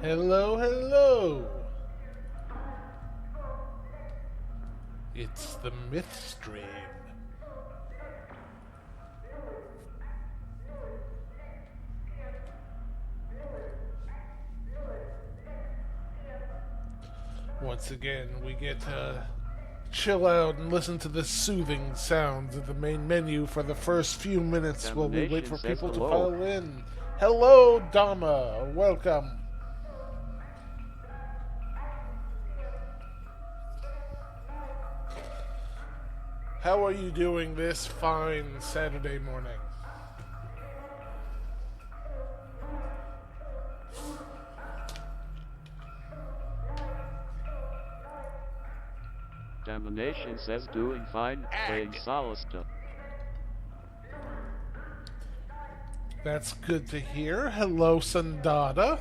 Hello, hello. It's the Myth Stream. Once again, we get to chill out and listen to the soothing sounds of the main menu for the first few minutes while we wait for people to file in. Hello, Dama. Welcome. How are you doing this fine Saturday morning? Domination says doing fine, playing Solista. That's good to hear. Hello, Sandada.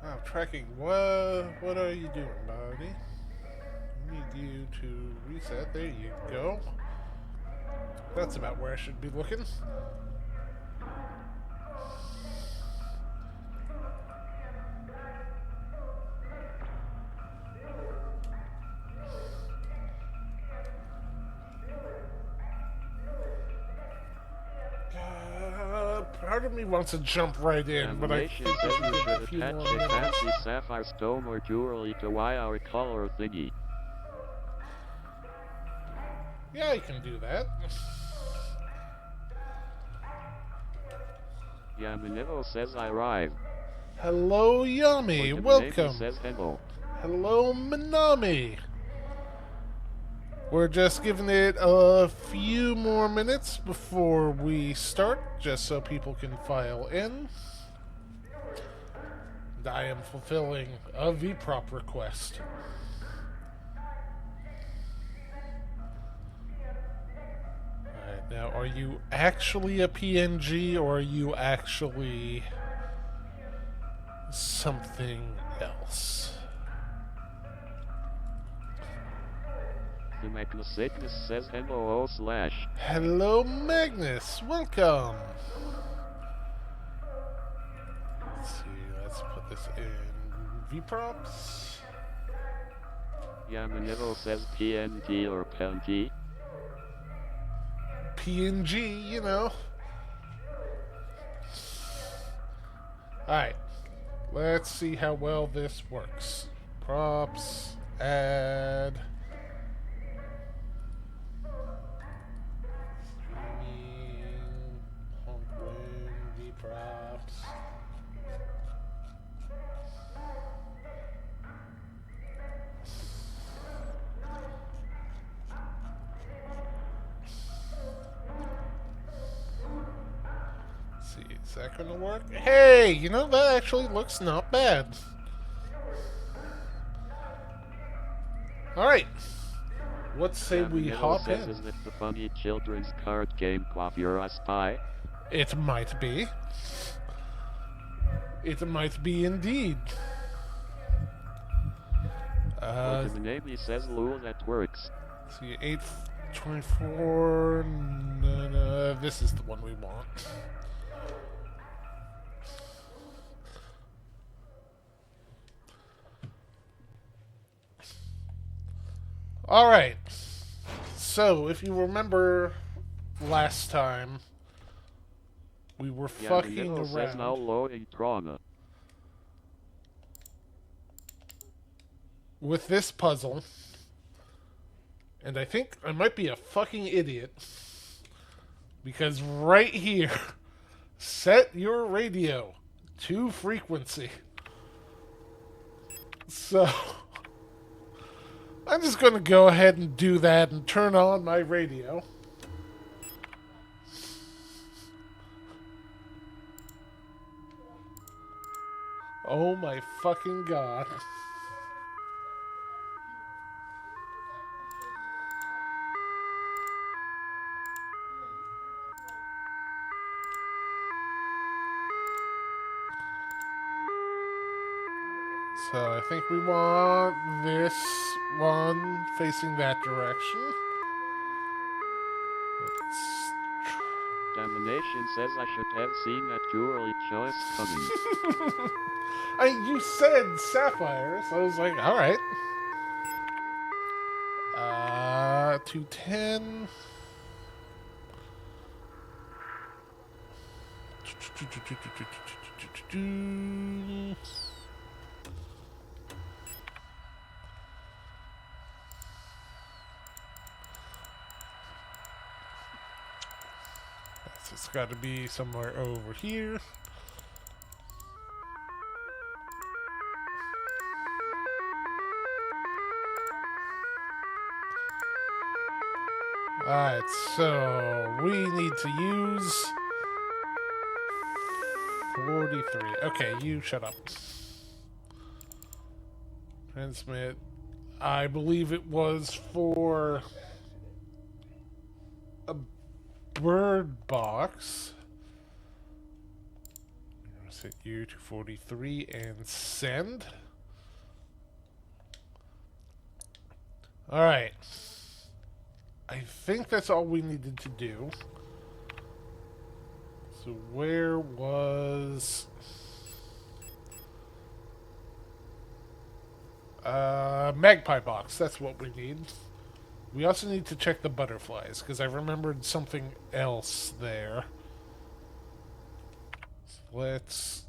Oh, tracking. What are you doing, buddy? I need you to reset. There you go. That's about where I should be looking. Part of me wants to jump right in, but I think says we you should should a few attach more a minutes. fancy sapphire stone or jewelry to our color thingy. Yeah, I can do that. Yamanivo says I arrived. Hello, Yummy. Welcome. Says hello. Hello, Minami. We're just giving it a few more minutes before we start, just so people can file in. And I am fulfilling a VProp request. Alright, now are you actually a PNG or are you actually something else? The Magnus says hello /. Hello, Magnus. Welcome. Let's see. Let's put this in VProps. Yamanivo says PNG or PNG. PNG, you know. Alright. Let's see how well this works. Props. Add. Props. See, is that gonna work? Hey, you know, that actually looks not bad. Alright. Let's say we hop in. Is it the funny children's card game Quafura Spy? It might be. It might be indeed. The name says Lul that works. See, 824. No, this is the one we want. Alright. So, if you remember last time, we were fucking around. Says now loading trauma. With this puzzle. And I think I might be a fucking idiot. Because right here, set your radio to frequency. So, I'm just going to go ahead and do that and turn on my radio. Oh my fucking god. So I think we want this one facing that direction. Damnation says I should have seen that jewelry choice coming. You said sapphire, so I was like, all right. 210. It's got to be somewhere over here. Alright, so we need to use 43. Okay, you shut up. Transmit. I believe it was for a bird box. I'm going to set you to 43 and send. Alright. I think that's all we needed to do. So where was... magpie box, that's what we need. We also need to check the butterflies, because I remembered something else there. So let's...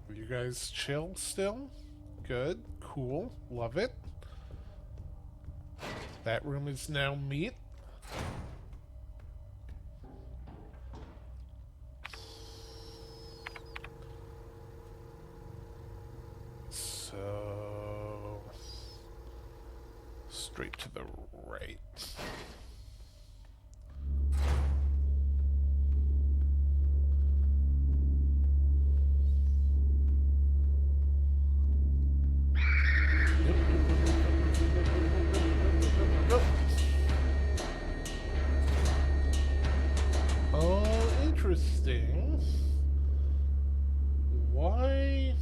Are you guys chill still? Good, cool, love it. That room is now meat. So... straight to the right. Interesting. Why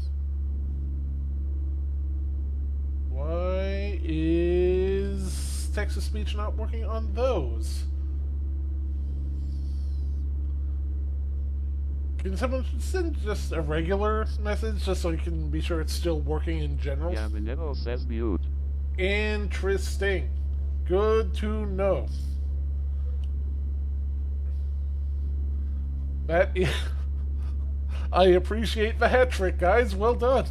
is text-to-speech not working on those? Can someone send just a regular message just so I can be sure it's still working in general? Yeah, Minevo says mute. Interesting. Good to know. That is... I appreciate the hat trick, guys. Well done.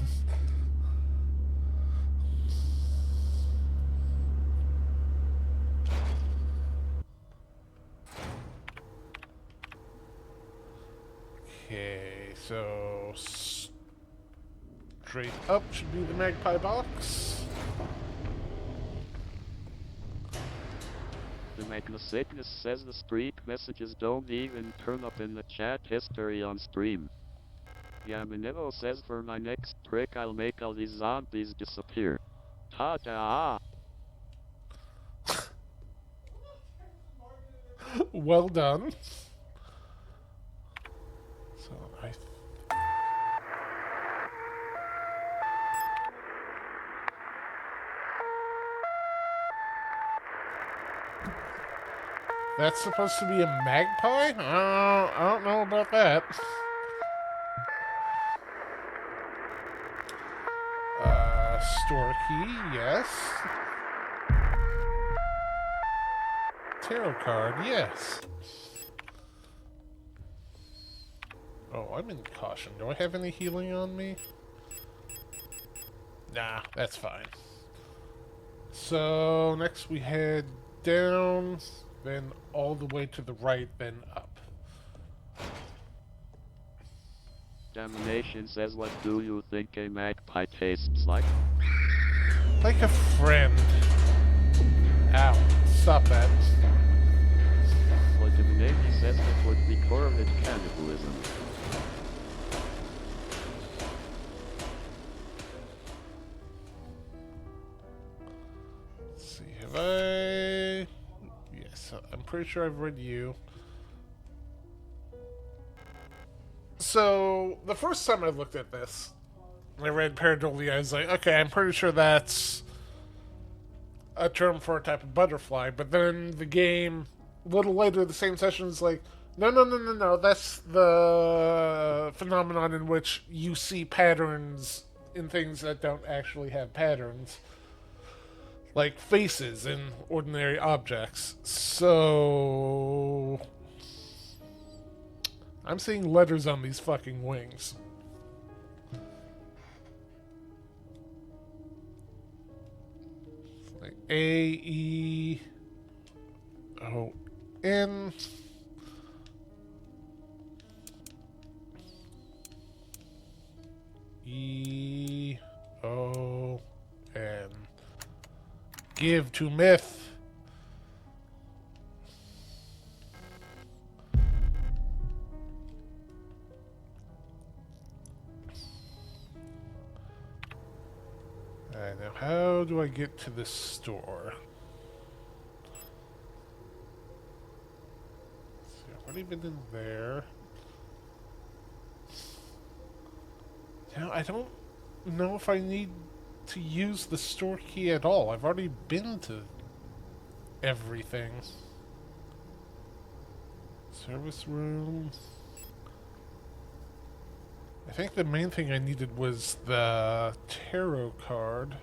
Okay, so... straight up should be the magpie box. The Magnus says the streak messages don't even turn up in the chat history on stream. Yeah, Minevo says for my next trick I'll make all these zombies disappear. Ta-da! Well done. So I... That's supposed to be a magpie? I don't know about that. Store key, yes. Tarot card, yes. Oh, I'm in caution. Do I have any healing on me? Nah, that's fine. So, next we head down, then all the way to the right, then up. Damnation says, what do you think a magpie tastes like? Like a friend. Ow. Stop that. Legitimate says it would be correlated cannibalism. Let's see, have I... Yes, I'm pretty sure I've read you. So, the first time I looked at this, I read Pareidolia, I was like, okay, I'm pretty sure that's a term for a type of butterfly, but then the game, a little later the same session, is like, no, no, no, no, no, that's the phenomenon in which you see patterns in things that don't actually have patterns, like faces in ordinary objects. So I'm seeing letters on these fucking wings. Like A-E-O-N. E-O-N. Give to myth. Alright, now how do I get to this store? Let's see, I've already been in there. Now, I don't know if I need to use the store key at all. I've already been to everything. Service room. I think the main thing I needed was the tarot card.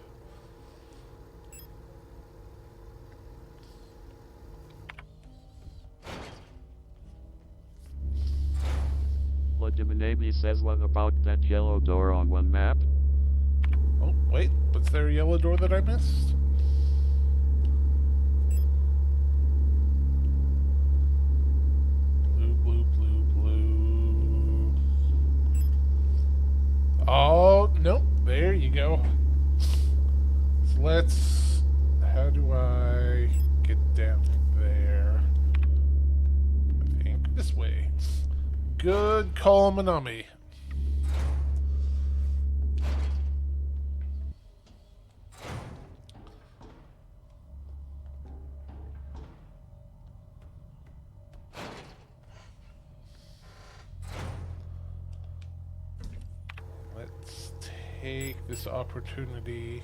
Legiminami says what about that yellow door on one map? Oh, wait. Was there a yellow door that I missed? Blue, blue, blue, blue. Oh, nope. There you go. So let's... How do I get down there? I think this way. Good call, Manami. Let's take this opportunity.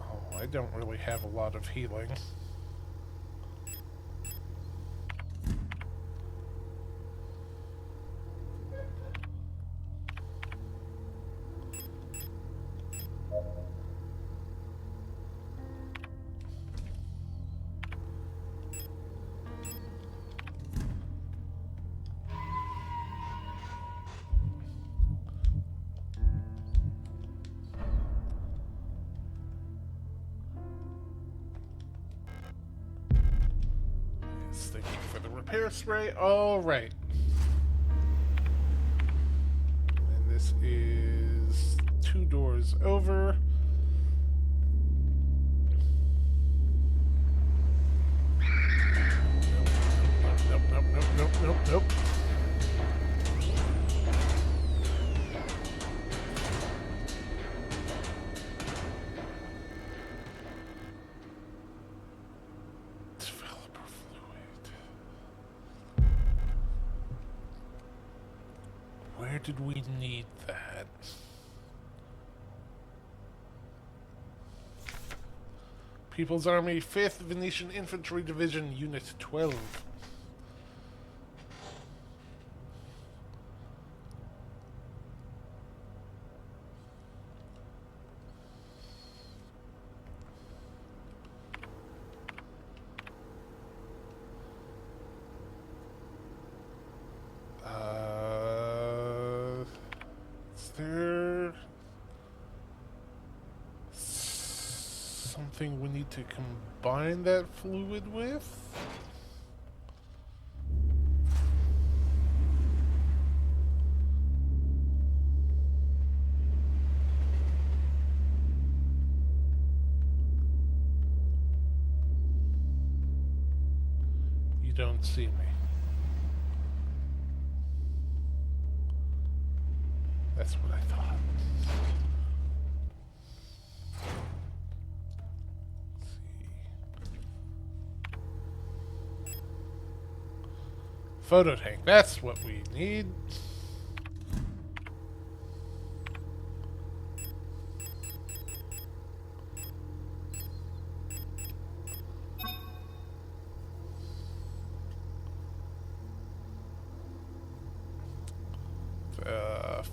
Oh, I don't really have a lot of healing. Thank you for the repair spray. Alright. And this is 2 doors over. Nope, nope, nope, nope, nope, nope. Developer fluid. Where did we need that? People's Army, 5th Venetian Infantry Division, Unit 12. Is there something we need to combine that fluid with? You don't see me. That's what I thought. Let's see. Photo tank, that's what we need.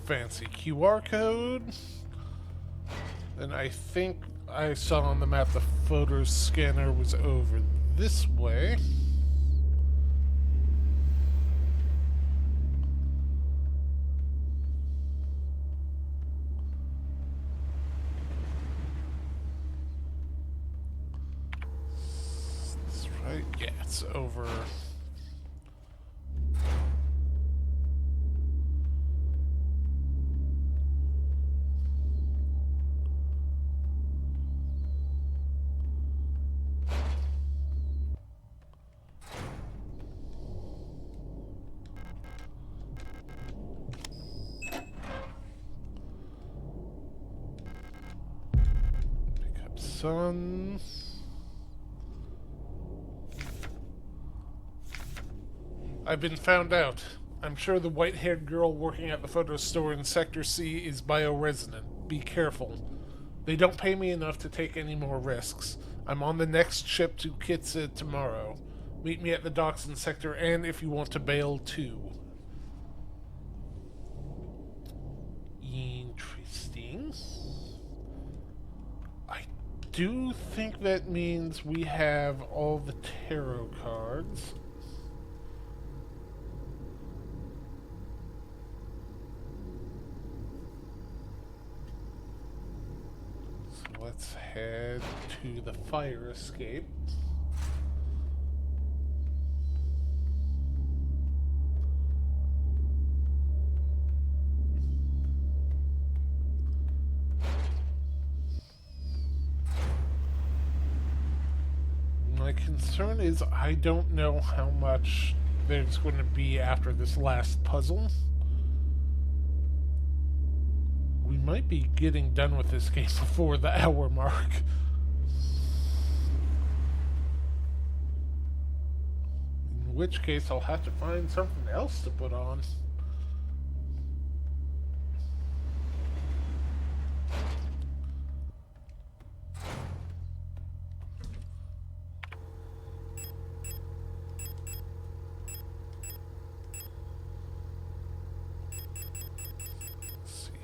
fancy QR code. And I think I saw on the map the photo scanner was over this way. That's right. Yeah, it's over. Son. I've been found out. I'm sure the white-haired girl working at the photo store in Sector C is bioresonant. Be careful. They don't pay me enough to take any more risks. I'm on the next ship to Kitsa tomorrow. Meet me at the docks in Sector N if you want to bail too. Interesting. I do think that means we have all the tarot cards. So let's head to the fire escape. My concern is I don't know how much there's going to be after this last puzzle. We might be getting done with this game before the hour mark. In which case I'll have to find something else to put on.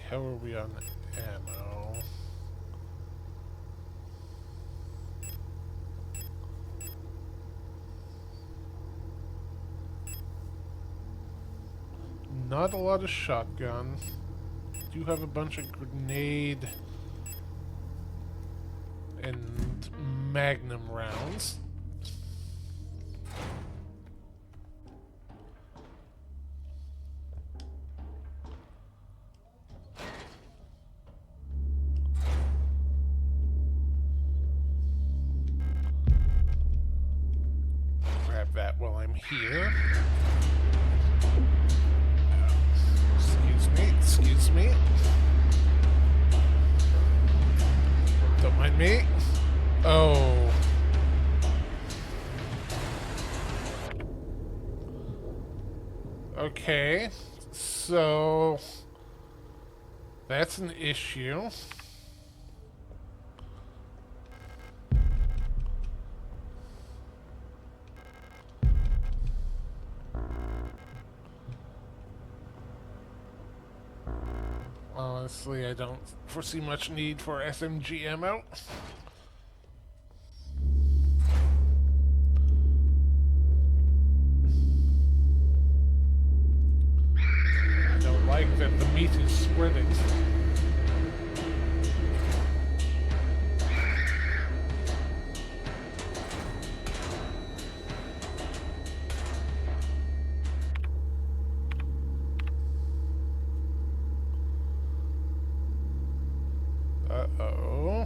How are we on ammo? Not a lot of shotgun. Do have a bunch of grenade and magnum rounds. That while I'm here. Excuse me. Don't mind me. Oh. Okay. So that's an issue. Honestly, I don't foresee much need for SMG ammo. I don't like that the meat is spreading. Uh-oh.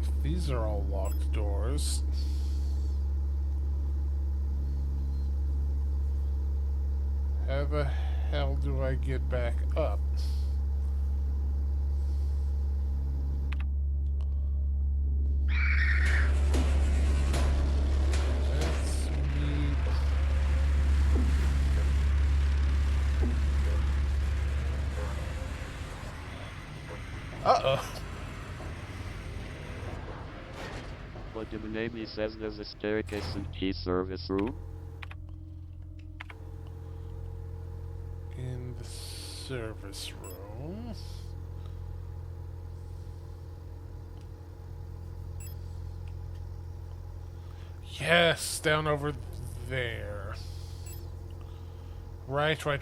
If these are all locked doors... how the hell do I get back up? Let's meet... Uh-oh. Vladimir says there's a staircase in key service room. In the service room. Yes, down over there. Right. Hopefully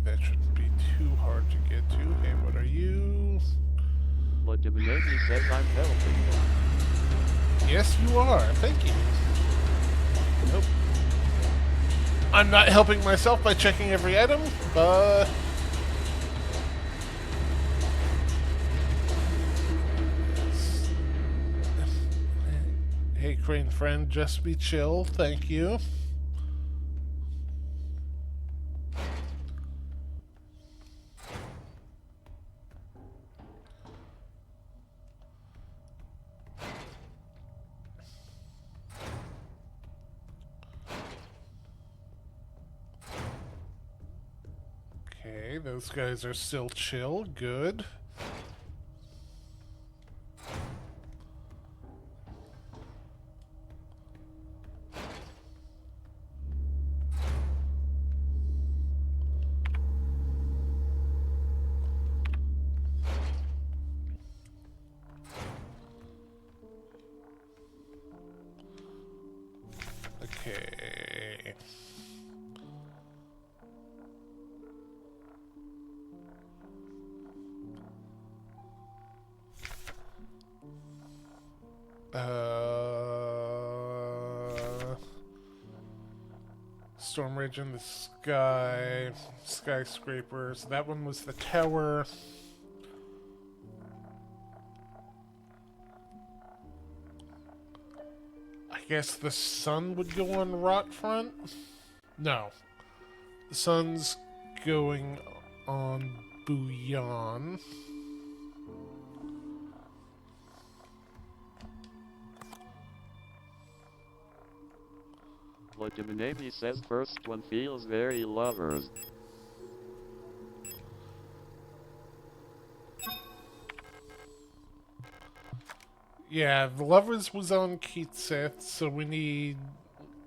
that shouldn't be too hard to get to. Hey, what are you? Legitimately says I'm helping them. Yes, you are. Thank you. Nope. I'm not helping myself by checking every item, but... Hey, Crane friend, just be chill. Thank you. Okay, those guys are still chill. Good. Okay. Storm Ridge in the sky. Skyscrapers. That one was the tower. I guess the sun would go on Rot Front? No. The sun's going on Bouillon. Legitimately says first one feels very lovers. Yeah, the Lovers was on Keatseth, so we need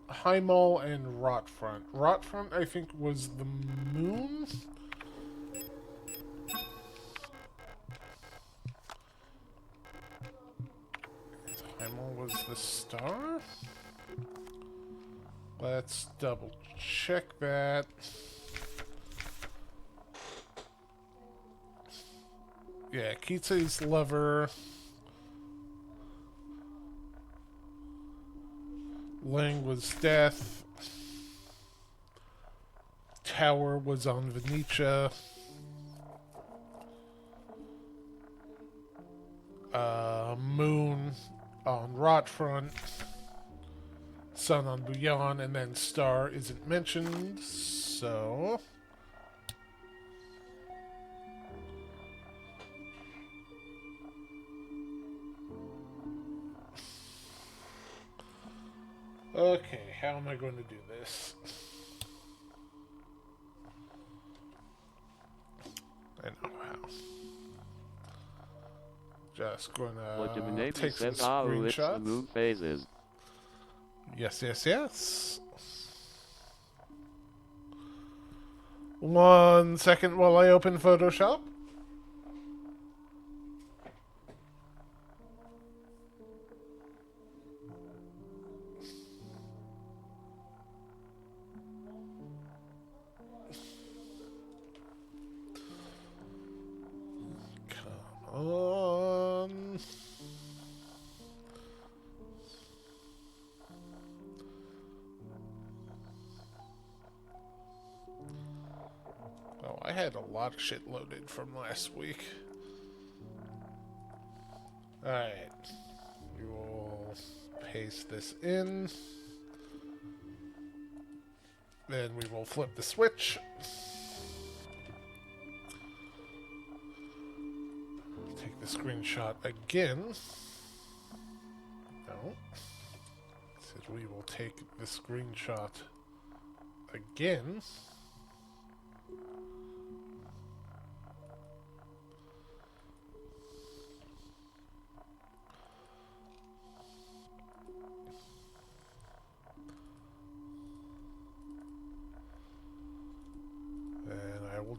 Heimel and Rotfront. Rotfront, I think, was the moon? Heimel was the star? Let's double check that. Yeah, Keatse's lover. Lang was death. Tower was on Venetia. Moon on Rotfront. Sun on Bouillon, and then Star isn't mentioned, so... Okay, how am I going to do this? I know how. Just gonna take some screenshots. It's the moon phases. Yes. 1 second while I open Photoshop. Come on. Oh, I had a lot of shit loaded from last week. Alright. We will paste this in. Then we will flip the switch. Take the screenshot again. No. It says we will take the screenshot again.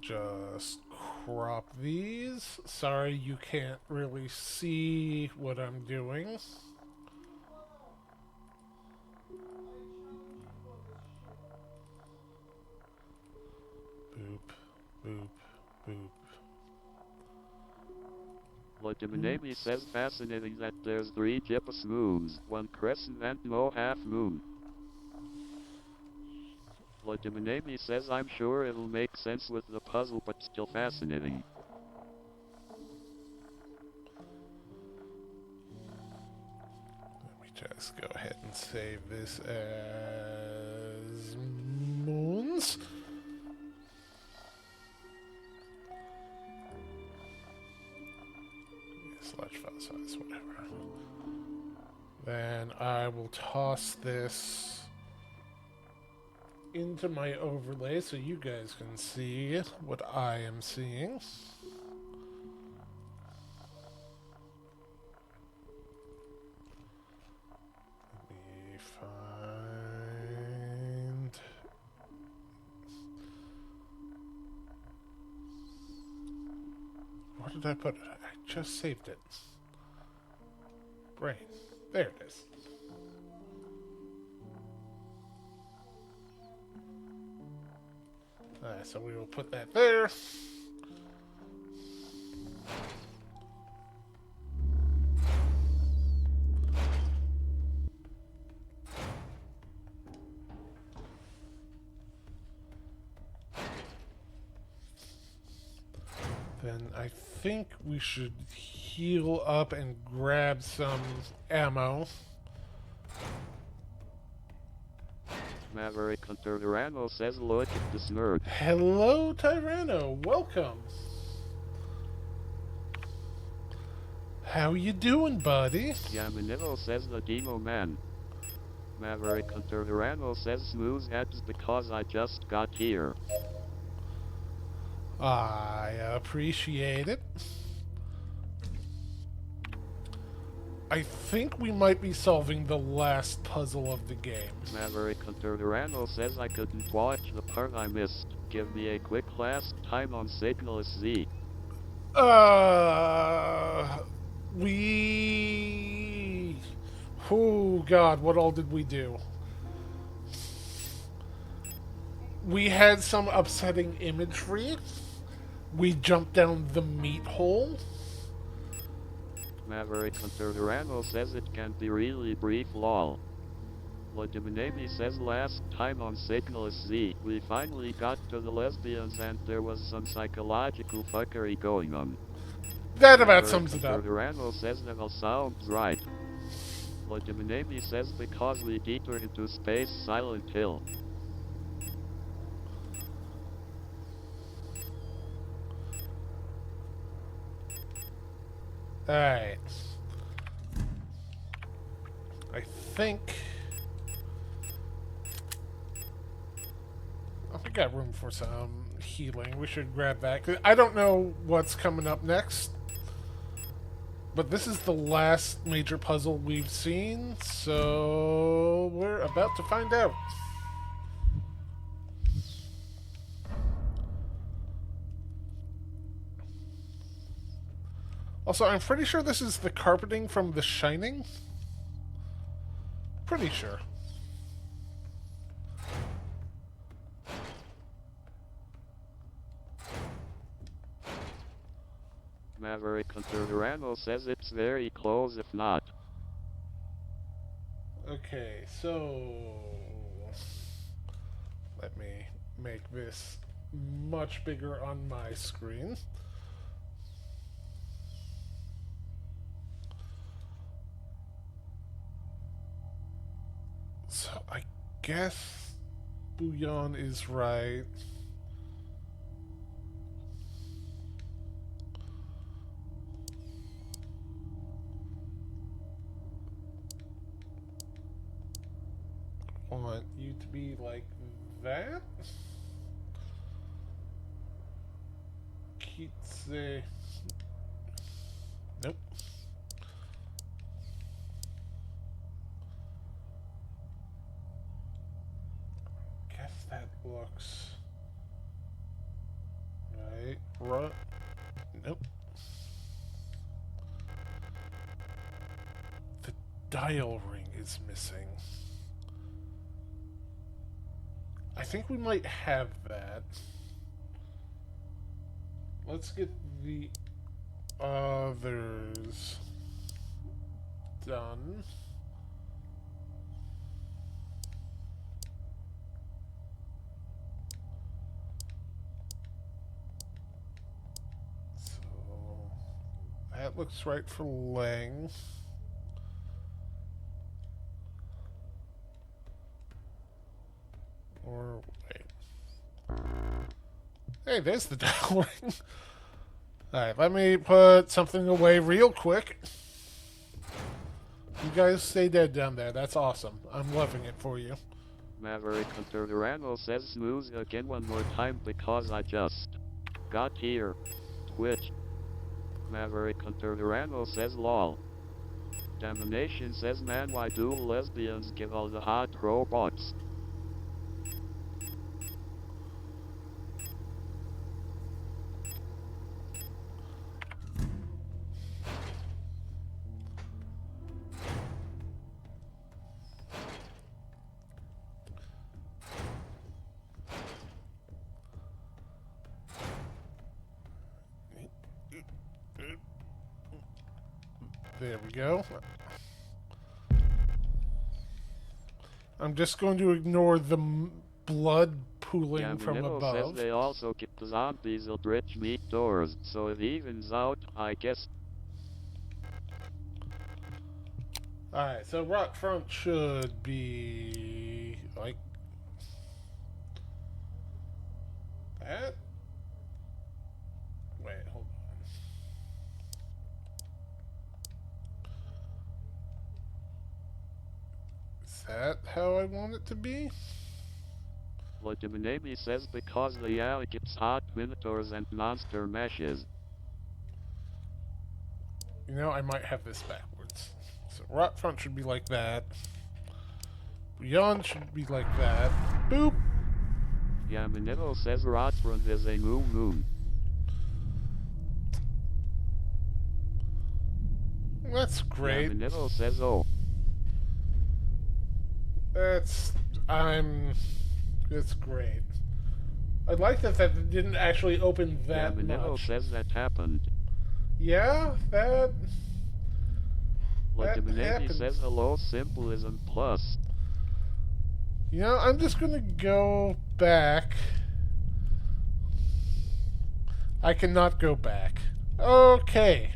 just crop these. Sorry you can't really see what I'm doing. Boop, boop, boop. Legiminemi says fascinating that there's 3 Gippous moons, 1 crescent and no half moon. Legiminemi says I'm sure it'll make sense with the puzzle but still fascinating. Let me just go ahead and save this as moons. Large file size, whatever. Then I will toss this into my overlay so you guys can see what I am seeing. Let me find... Where did I put it? I just saved it. Brain. There it is. Alright, so we will put that there. Then I think we should heal up and grab some ammo. Maverick Hunter Tyranno says look at this nerd. Hello, Tyranno. Welcome. How you doing, buddy? Yamanito says the Demo Man. Maverick Hunter Tyranno says smooth heads because I just got here. I appreciate it. I think we might be solving the last puzzle of the game. Maverick Hunter Tyranno says I couldn't watch the part I missed. Give me a quick last time on SIGNALIS Z. Oh god, what all did we do? We had some upsetting imagery. We jumped down the meat hole. Maverick Hunter Tyranno says it can be really brief lol. Legiminemi says last time on SIGNALIS Z, we finally got to the lesbians and there was some psychological fuckery going on. That about sums it up. Tyranno says that all sounds right. Legiminemi says because we detour into space Silent Hill. Alright. I think... Oh, we got room for some healing. We should grab that. 'Cause I don't know what's coming up next. But this is the last major puzzle we've seen, so we're about to find out. Also, I'm pretty sure this is the carpeting from The Shining. Pretty sure. Maverick Hunter Tyranno says it's very close if not. Okay, so... Let me make this much bigger on my screen. So I guess Bouillon is right. I want you to be like that. Kitse. Nope. Guess that looks Nope. The dial ring is missing. I think we might have that. Let's get the others done. So that looks right for Lang. Or wait. Hey, there's the dial ring. Alright, let me put something away real quick. You guys stay dead down there. That's awesome. I'm loving it for you. Maverick Hunter Durano says snooze again one more time because I just got here. Twitch. Maverick Hunter Durano says lol. Domination says man why do lesbians give all the hot robots? There we go. I'm just going to ignore the blood pooling from above. Says they also keep the zombies at rich meat doors, so it evens out, I guess. Alright, so rock front should be like that. Wait, hold on. Is that how I want it to be? Legiminemi says because the alley keeps hot minotaurs and monster meshes. You know, I might have this backwards. So rock front should be like that. Beyond should be like that. Boop! Yamanero says Rotrun is a moon. That's great. Yamanero says oh. That's great. I like that didn't actually open that much. Says that happened. Yeah, that Legiminemi says hello symbolism plus. You know, I'm just gonna go back. I cannot go back. Okay.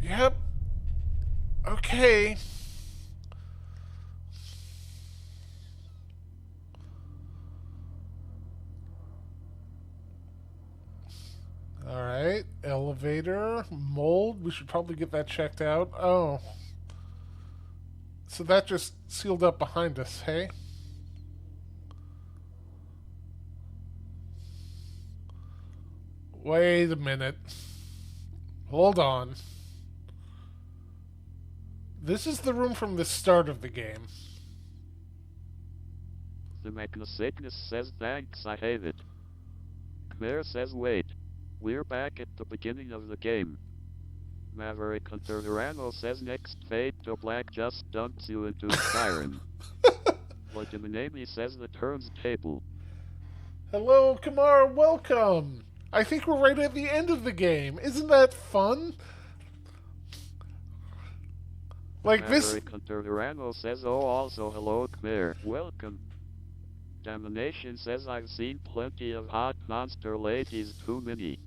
Yep. Okay. Alright, elevator, mold, we should probably get that checked out. Oh. So that just sealed up behind us, hey? Wait a minute. Hold on. This is the room from the start of the game. The Sickness says thanks, I hate it. Khmer says wait. We're back at the beginning of the game. Maverick Hunter Durano says next fade to black just dumps you into Skyrim. Legiminemi says the turns table. Hello, Kamar, welcome! I think we're right at the end of the game. Isn't that fun? Like Maverick Hunter Durano says oh also hello Khmer, welcome. Domination says I've seen plenty of hot monster ladies too many.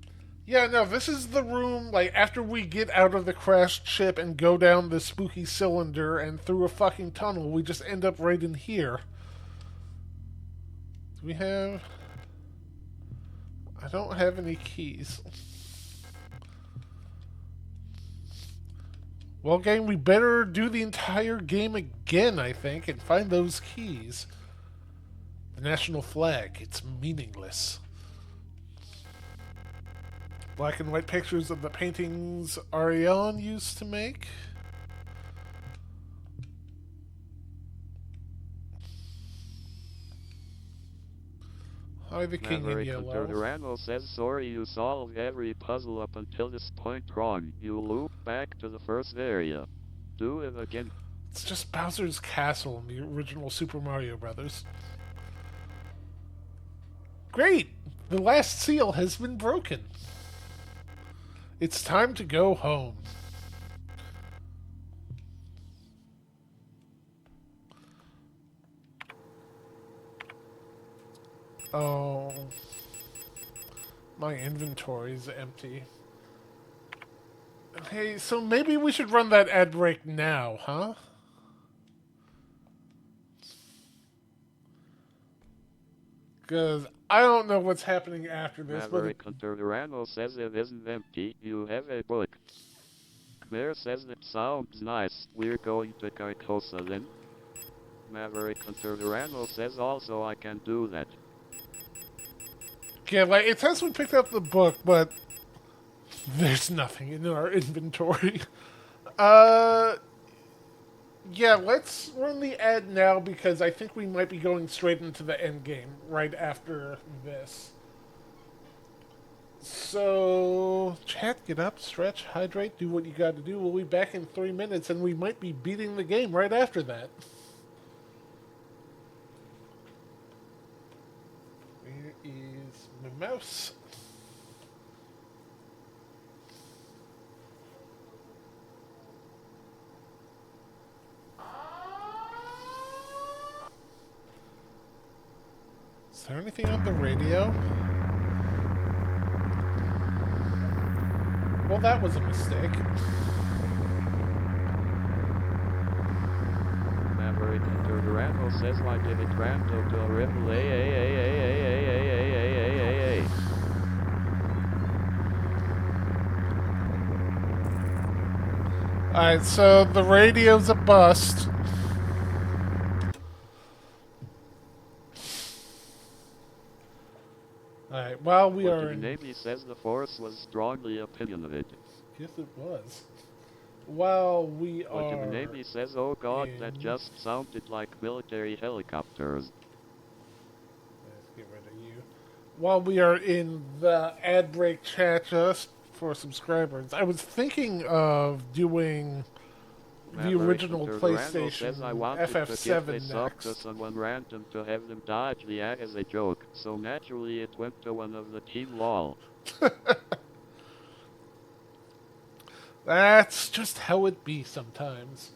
Yeah, no, this is the room, like, after we get out of the crashed ship and go down the spooky cylinder and through a fucking tunnel, we just end up right in here. Do we have... I don't have any keys. Well, gang, we better do the entire game again, I think, and find those keys. The national flag, it's meaningless. Black and white pictures of the paintings Ariane used to make. Hi, the King in Yellow. Durano says, sorry you solve every puzzle up until this point wrong. You loop back to the first area. Do it again. It's just Bowser's Castle in the original Super Mario Brothers. Great! The last seal has been broken. It's time to go home. Oh. My inventory's empty. Hey, so maybe we should run that ad break now, huh? Because I don't know what's happening after this. Maverick Hunter Durano says it isn't empty. You have a book. Khmer says that sounds nice. We're going to Carcosa then. Maverick Hunter Durano says also I can do that. Yeah, like, it says we picked up the book, but there's nothing in our inventory. Yeah, let's run the ad now because I think we might be going straight into the end game right after this. So, chat, get up, stretch, hydrate, do what you gotta do. We'll be back in 3 minutes and we might be beating the game right after that. Where is my mouse? Is there anything on the radio? Well, that was a mistake. Maverick Hunter Durano says why did it rando to a ripple Alright, so the radio's a bust. Alright, while we are in... Navy says the force was strongly opinionated. Yes, it was. While we are... The Navy says, oh god, that just sounded like military helicopters. Let's get rid of you. While we are in the ad break chat just for subscribers, I was thinking of doing the original PlayStation FF7 next. To someone random to have them dodge the ad as a joke, so naturally it went to one of the team lol. That's just how it be sometimes.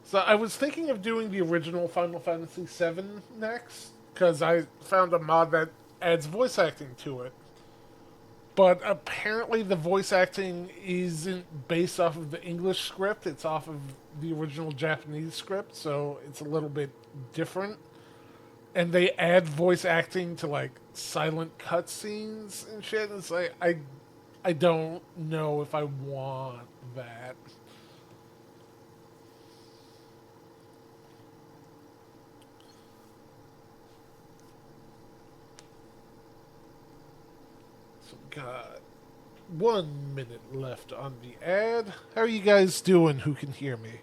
So I was thinking of doing the original Final Fantasy VII next, because I found a mod that adds voice acting to it. But apparently the voice acting isn't based off of the English script, it's off of the original Japanese script, so it's a little bit different. And they add voice acting to, like, silent cutscenes and shit. It's like, I don't know if I want that. So we got 1 minute left on the ad. How are you guys doing who can hear me?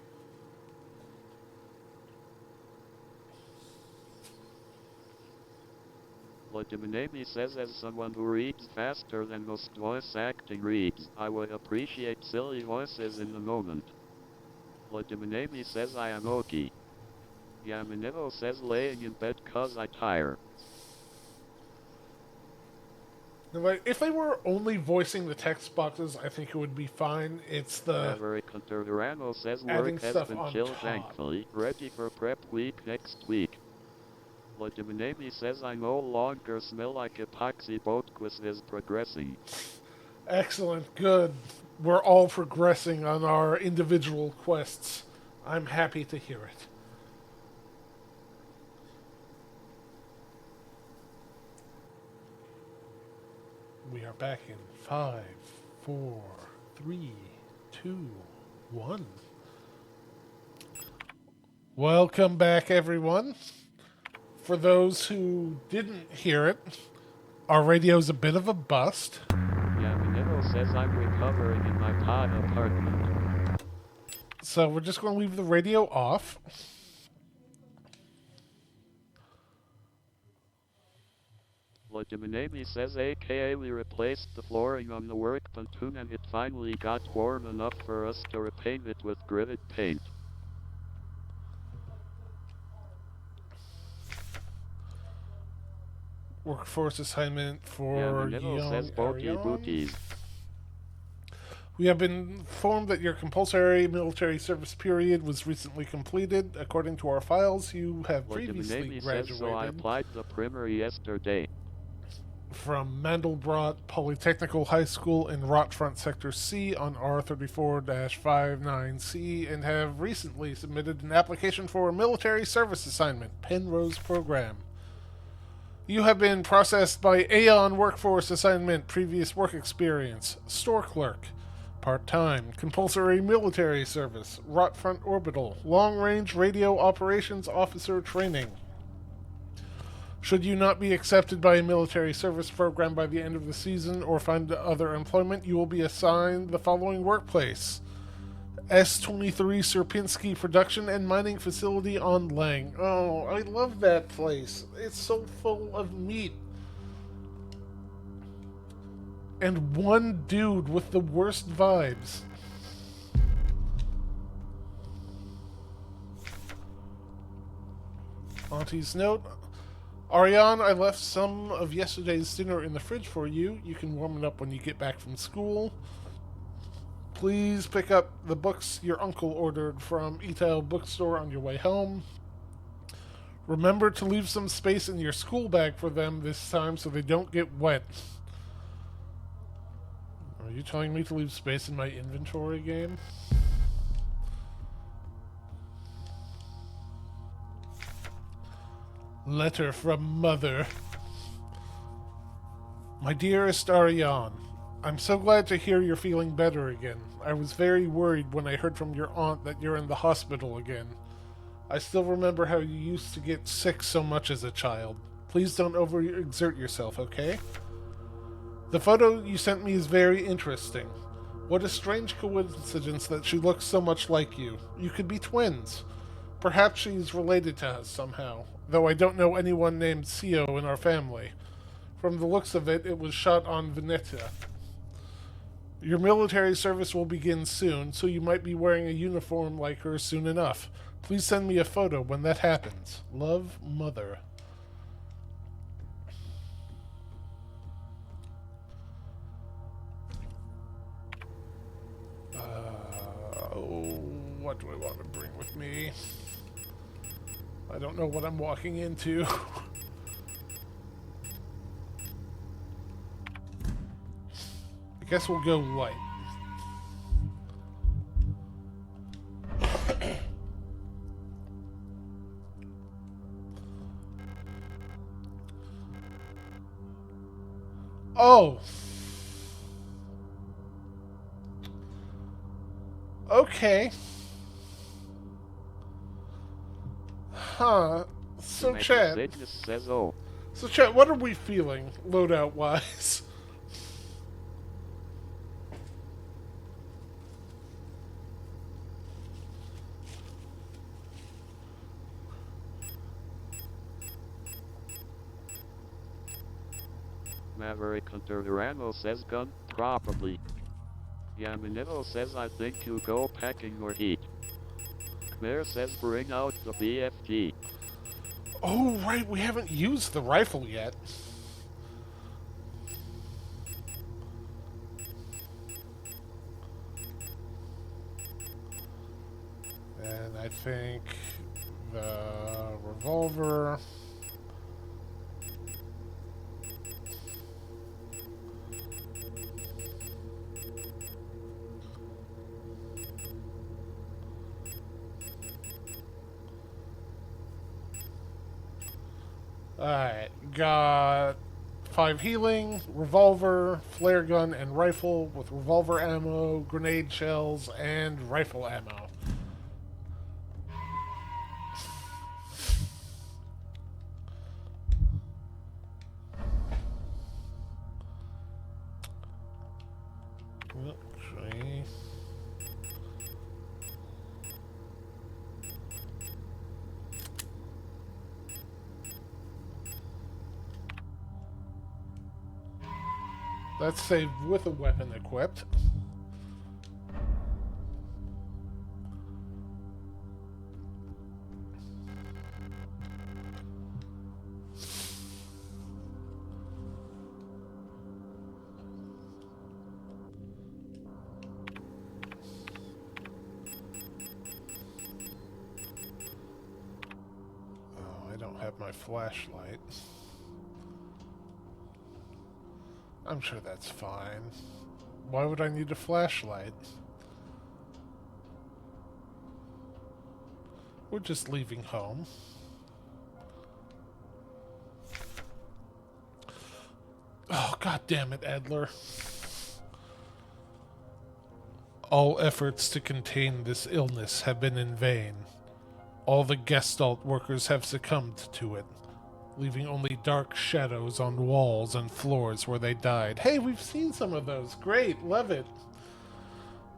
Latimanemi says as someone who reads faster than most voice acting reads, I would appreciate silly voices in the moment. Latimanemi says I am okay. Yamanevo says laying in bed cause I tire. Now, if they were only voicing the text boxes, I think it would be fine. It's the Maverick Hunter Durano says work has been chilled thankfully. Ready for prep week next week. Latimanemi says I no longer smell like epoxy. Boat quiz is progressing. Excellent, good. We're all progressing on our individual quests. I'm happy to hear it. We are back in 5, 4, 3, 2, 1. Welcome back, everyone. For those who didn't hear it, our radio's a bit of a bust. Yamanevo says I'm recovering in my pod apartment. So we're just going to leave the radio off. Vladimir says aka we replaced the flooring on the work pontoon and it finally got warm enough for us to repaint it with gritted paint. Workforce assignment for Yamanero says young booty Ariane. booties. We have been informed that your compulsory military service period was recently completed. According to our files, you have previously graduated. Says, so I applied the primer yesterday. From Mandelbrot Polytechnical High School in Rotfront Sector C on R34-59C and have recently submitted an application for a military service assignment, Penrose Program. You have been processed by Aeon Workforce Assignment, previous work experience, store clerk, part-time, compulsory military service, Rotfront Orbital, long-range radio operations officer training. Should you not be accepted by a military service program by the end of the season or find other employment, you will be assigned the following workplace: S23 Sierpinski Production and Mining Facility on Lang. Oh, I love that place. It's so full of meat. And one dude with the worst vibes. Auntie's note. Ariane, I left some of yesterday's dinner in the fridge for you. You can warm it up when you get back from school. Please pick up the books your uncle ordered from Etail Bookstore on your way home. Remember to leave some space in your school bag for them this time so they don't get wet. Are you telling me to leave space in my inventory game? Letter from Mother. My dearest Ariane, I'm so glad to hear you're feeling better again. I was very worried when I heard from your aunt that you're in the hospital again. I still remember how you used to get sick so much as a child. Please don't overexert yourself, okay? The photo you sent me is very interesting. What a strange coincidence that she looks so much like you. You could be twins. Perhaps she's related to us somehow, though I don't know anyone named Sio in our family. From the looks of it, it was shot on Veneta. Your military service will begin soon, so you might be wearing a uniform like her soon enough. Please send me a photo when that happens. Love, Mother. What do I want to bring with me? I don't know what I'm walking into. I guess we'll go light. Oh! Okay. Huh. So, Chad. So, Chad, what are we feeling, loadout-wise? Maverick Hunter Ramo says gun, probably. Yamanero says I think you go packing or heat. Khmer says bring out the BFG. Oh, right, we haven't used the rifle yet. And I think the revolver. Alright, got 5 healing, revolver, flare gun, and rifle with revolver ammo, grenade shells, and rifle ammo. Okay. Let's save with a weapon equipped. Oh, I don't have my flashlight. I'm sure that's fine. Why would I need a flashlight? We're just leaving home. Oh, god damn it, Adler. All efforts to contain this illness have been in vain. All the Gestalt workers have succumbed to it, leaving only dark shadows on walls and floors where they died. Hey, we've seen some of those. Great, love it.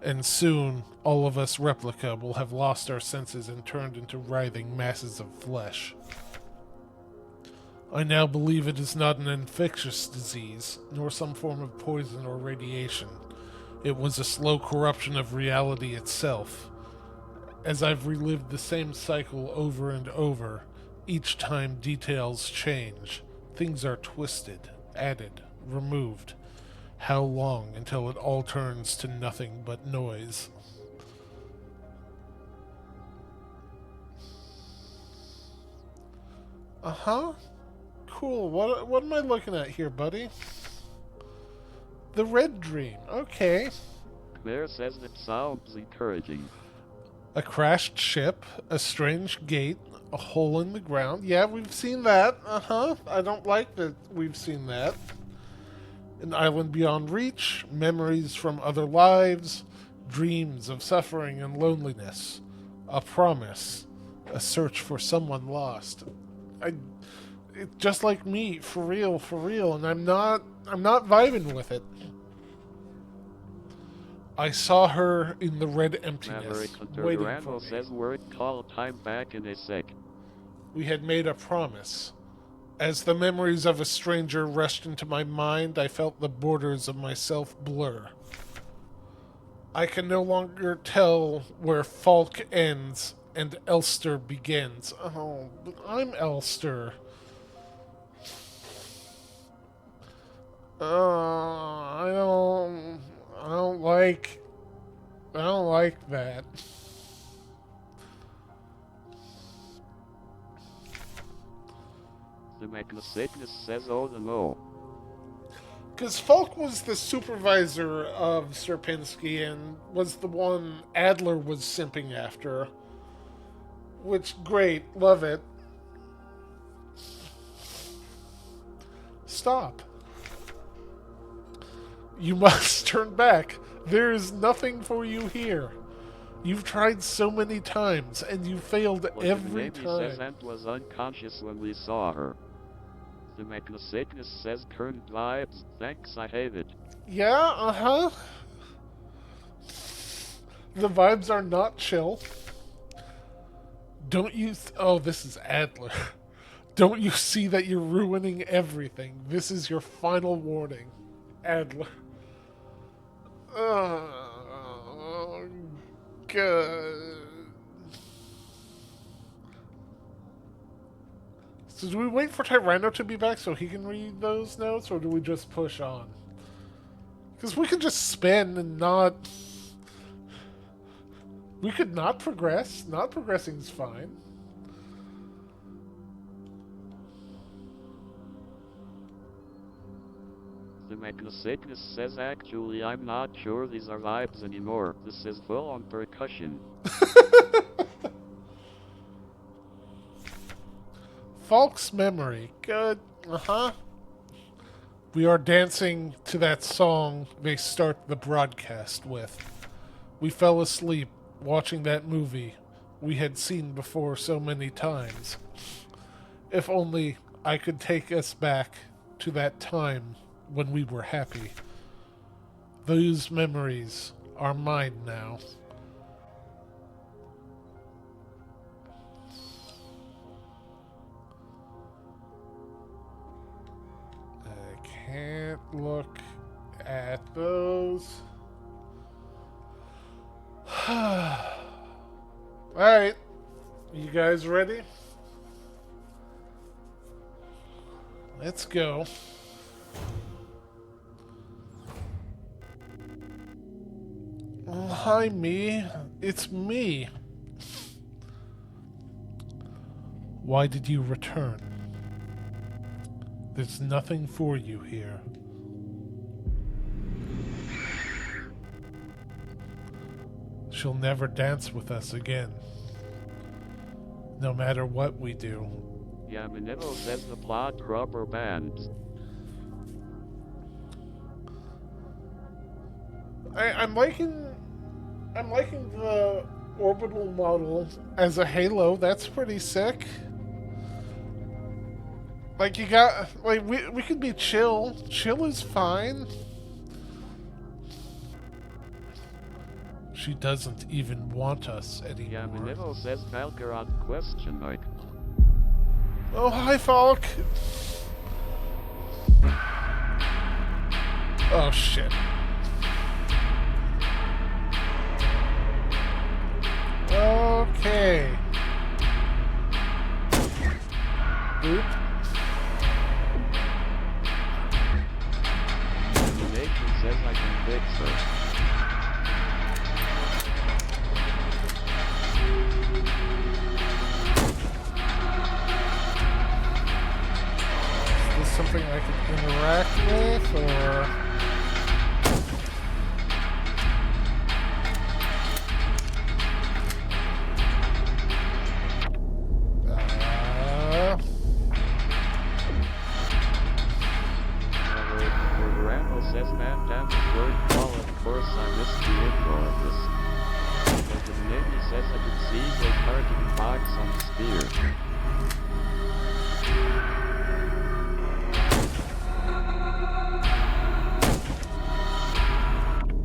And soon, all of us replica will have lost our senses and turned into writhing masses of flesh. I now believe it is not an infectious disease, nor some form of poison or radiation. It was a slow corruption of reality itself. As I've relived the same cycle over and over, each time details change. Things are twisted, added, removed. How long until it all turns to nothing but noise? Uh-huh. Cool. What am I looking at here, buddy? The Red Dream. Okay. Claire says that sounds encouraging. A crashed ship, a strange gate, a hole in the ground. Yeah, we've seen that. Uh-huh. I don't like that we've seen that. An island beyond reach, memories from other lives, dreams of suffering and loneliness. A promise. A search for someone lost. Just like me, for real, and I'm not vibing with it. I saw her in the red emptiness, waiting for me. Says word call time back in a sec. We had made a promise. As the memories of a stranger rushed into my mind, I felt the borders of myself blur. I can no longer tell where Falk ends and Elster begins. Oh, but I'm Elster. I don't like that. The Sickness says oh no. Because Falk was the supervisor of Sierpinski and was the one Adler was simping after. Which, great, love it. Stop. You must turn back. There is nothing for you here. You've tried so many times, and you failed every time. Says Ant was unconscious when we saw her. The Sickness says current vibes. Thanks, I hate it. Yeah, uh-huh. The vibes are not chill. Don't you... oh, this is Adler. Don't you see that you're ruining everything? This is your final warning. Adler. Oh, God. So do we wait for Tyranno to be back so he can read those notes, or do we just push on? Because we could just spin and not... we could not progress. Not progressing is fine. The Sickness says actually I'm not sure these are vibes anymore. This is full on percussion. Falk's memory. Good. Uh-huh. We are dancing to that song they start the broadcast with. We fell asleep watching that movie we had seen before so many times. If only I could take us back to that time when we were happy. Those memories are mine now. I can't look at those. Alright. You guys ready? Let's go. Oh, hi, me. It's me. Why did you return? There's nothing for you here. She'll never dance with us again. No matter what we do. Yamanevo says the plot rubber bands. I'm liking the orbital model as a halo. That's pretty sick. Like, you got, like, we could be chill. Chill is fine. She doesn't even want us anymore. Yamanevo says Valkyrat ? Oh, hi, Falk. Oh, shit. Okay. Oop. The nation says I can fix her. Is this something I could interact with, or... Says man damn it, word call, of course I missed the intro of this. But the Navy says I can see the targeting box on spear.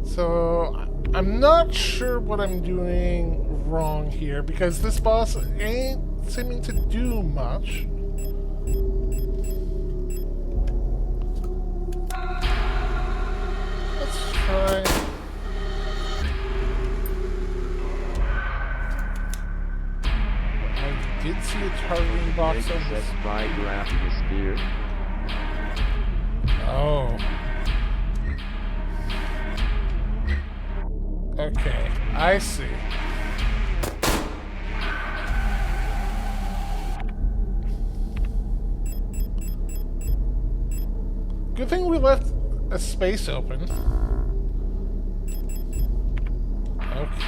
So, I'm not sure what I'm doing wrong here, because this boss ain't seeming to do much. Try. I did see a targeting box on this. By grabbing the spear. Oh. Okay, I see. Good thing we left a space open. Okay.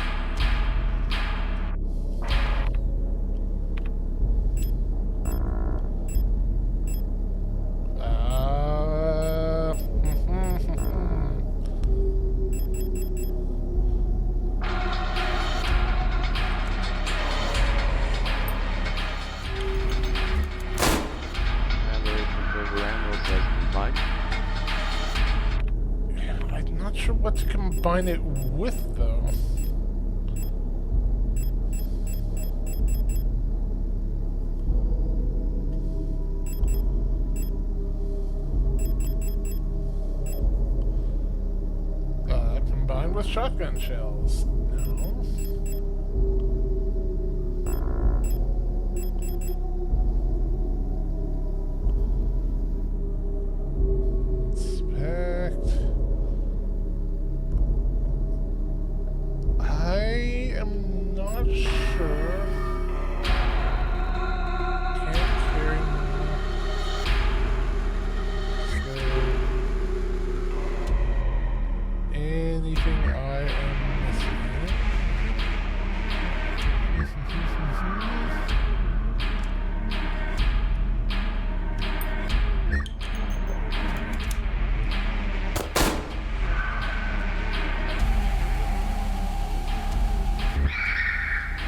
I'm not sure what to combine it with, though. Combined with shotgun shells. No. I am not sure. Can't carry more. Anything I am missing?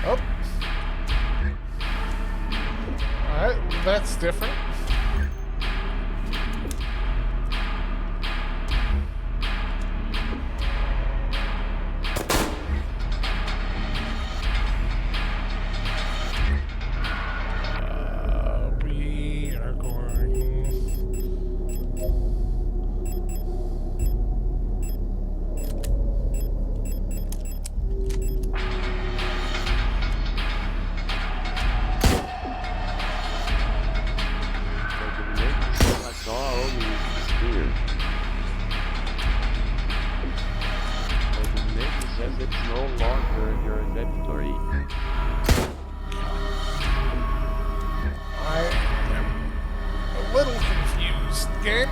Oh. Alright, that's different. We are going... It's no longer in your inventory. I am a little confused, game.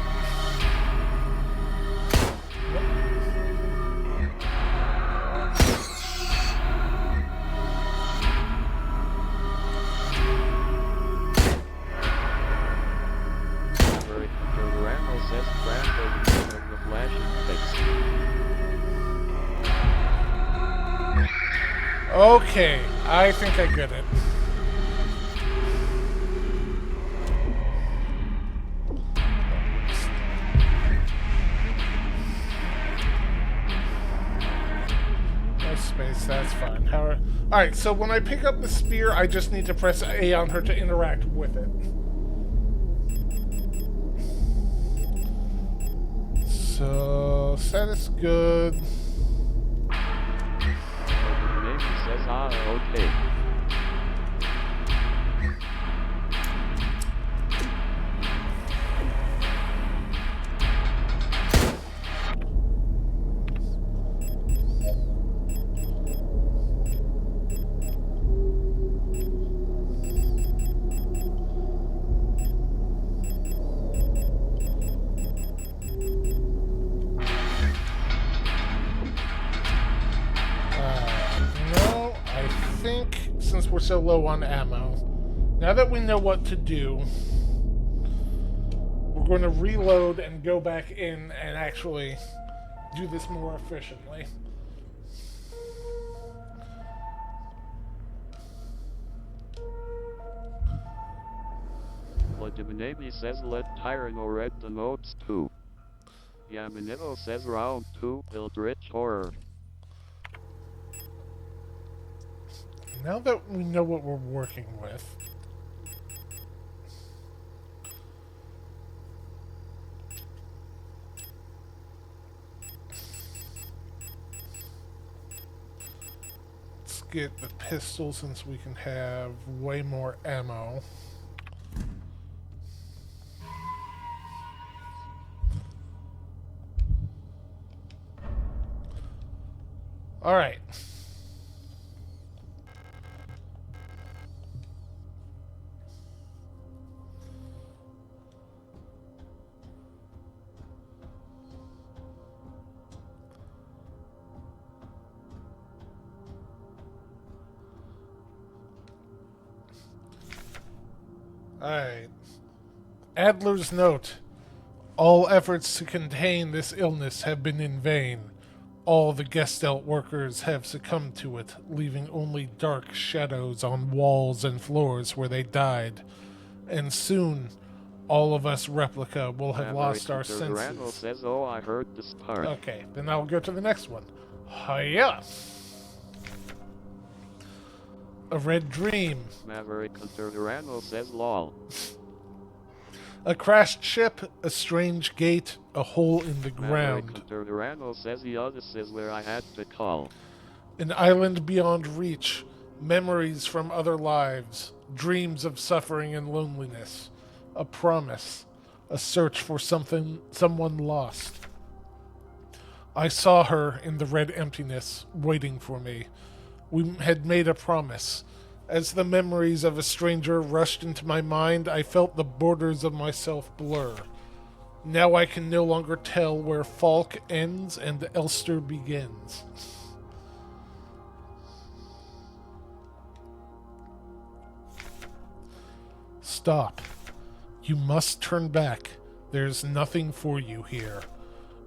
Says Brando of the flashing text. Okay, I think I get it. No space, that's fine. Alright, so when I pick up the spear, I just need to press A on her to interact with it. So, status good. Maybe says, okay. Since we're so low on ammo, now that we know what to do, we're going to reload and go back in and actually do this more efficiently. Vladimir says let Tyranno read the notes too. Yamanivo says round 2 Eldritch Horror. Now that we know what we're working with, let's get the pistol since we can have way more ammo. Alright. Alright. Adler's note. All efforts to contain this illness have been in vain. All the Gestalt workers have succumbed to it, leaving only dark shadows on walls and floors where they died. And soon, all of us replica will have lost our senses. Randall says, oh, I heard this part. Okay, then I'll go to the next one. Hiya! A red dream. Maverick Hunter Randall says, lol. A crashed ship, a strange gate, a hole in the ground. Maverick Hunter Randall says, yeah, this is where I had to call. An island beyond reach, memories from other lives, dreams of suffering and loneliness, a promise, a search for someone lost. I saw her in the red emptiness, waiting for me. We had made a promise. As the memories of a stranger rushed into my mind, I felt the borders of myself blur. Now I can no longer tell where Falk ends and Elster begins. Stop. You must turn back. There's nothing for you here.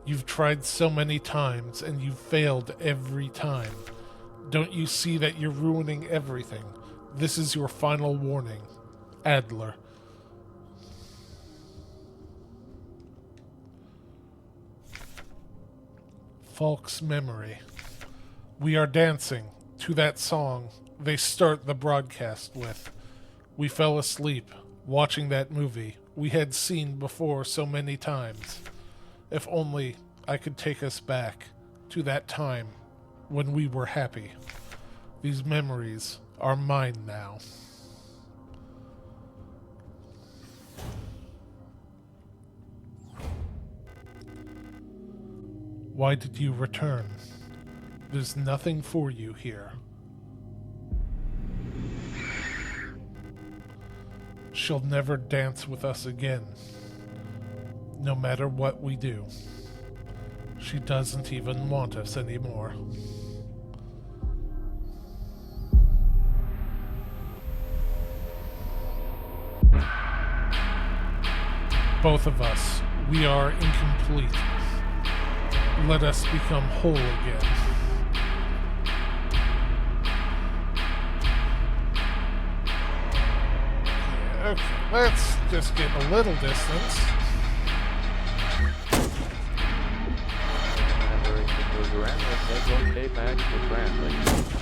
You've tried so many times, and you've failed every time. Don't you see that you're ruining everything? This is your final warning. Adler. Falk's memory. We are dancing to that song they start the broadcast with. We fell asleep watching that movie we had seen before so many times. If only I could take us back to that time when we were happy. These memories are mine now. Why did you return? There's nothing for you here. She'll never dance with us again, no matter what we do. She doesn't even want us anymore. Both of us, we are incomplete. Let us become whole again. Okay, let's just get a little distance. Okay, back to translate.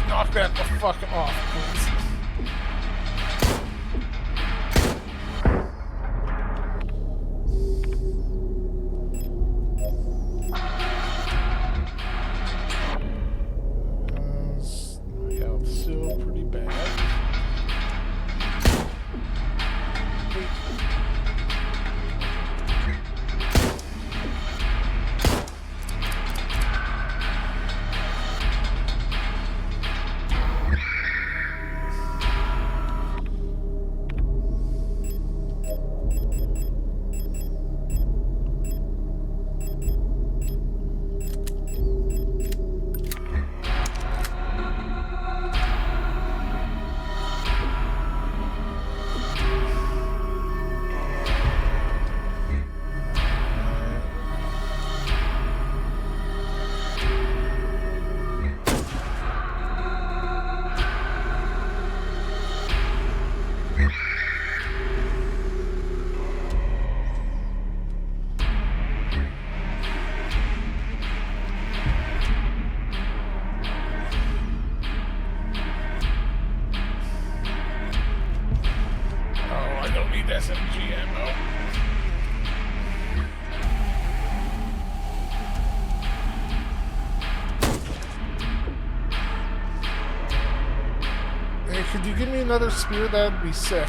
Knock that the fuck off, please. My health's still pretty bad. SMG ammo. Hey, could you give me another spear? That'd be sick.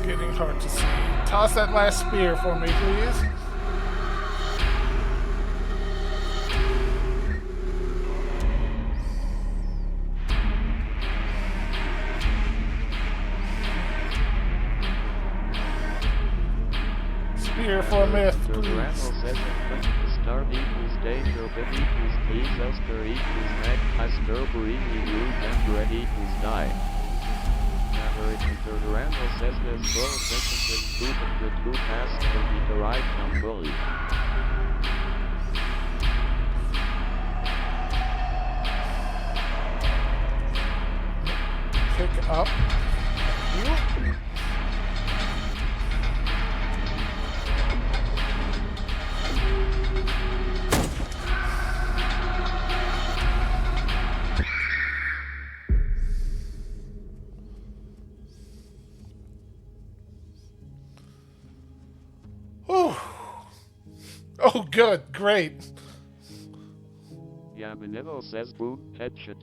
Getting hard to see. Toss that last spear for me, please. for a myth, Turtle please. says that star equals danger, bit equals please, elster equals magpie, strawberry, root, and red equals die. Average Turtle says there's 12 sentences, two of the two tasks will be derived from bully. Pick up. Oh, good. Great. Yamanillo says boom, headshot.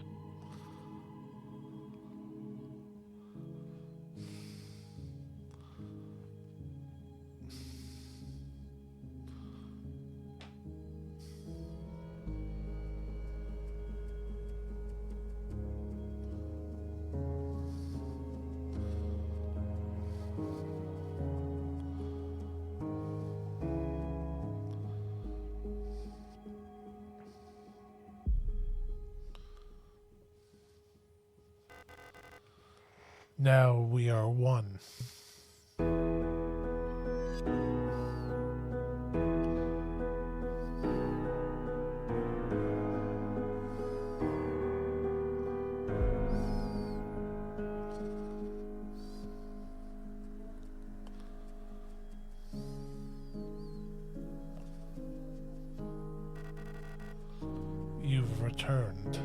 Now we are one. You've returned.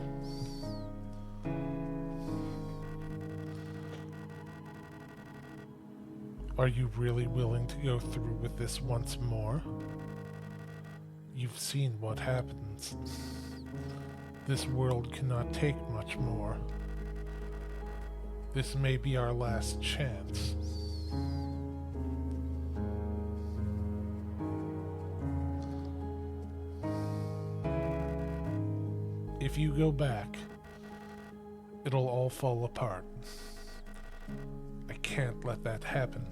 Are you really willing to go through with this once more? You've seen what happens. This world cannot take much more. This may be our last chance. If you go back, it'll all fall apart. I can't let that happen.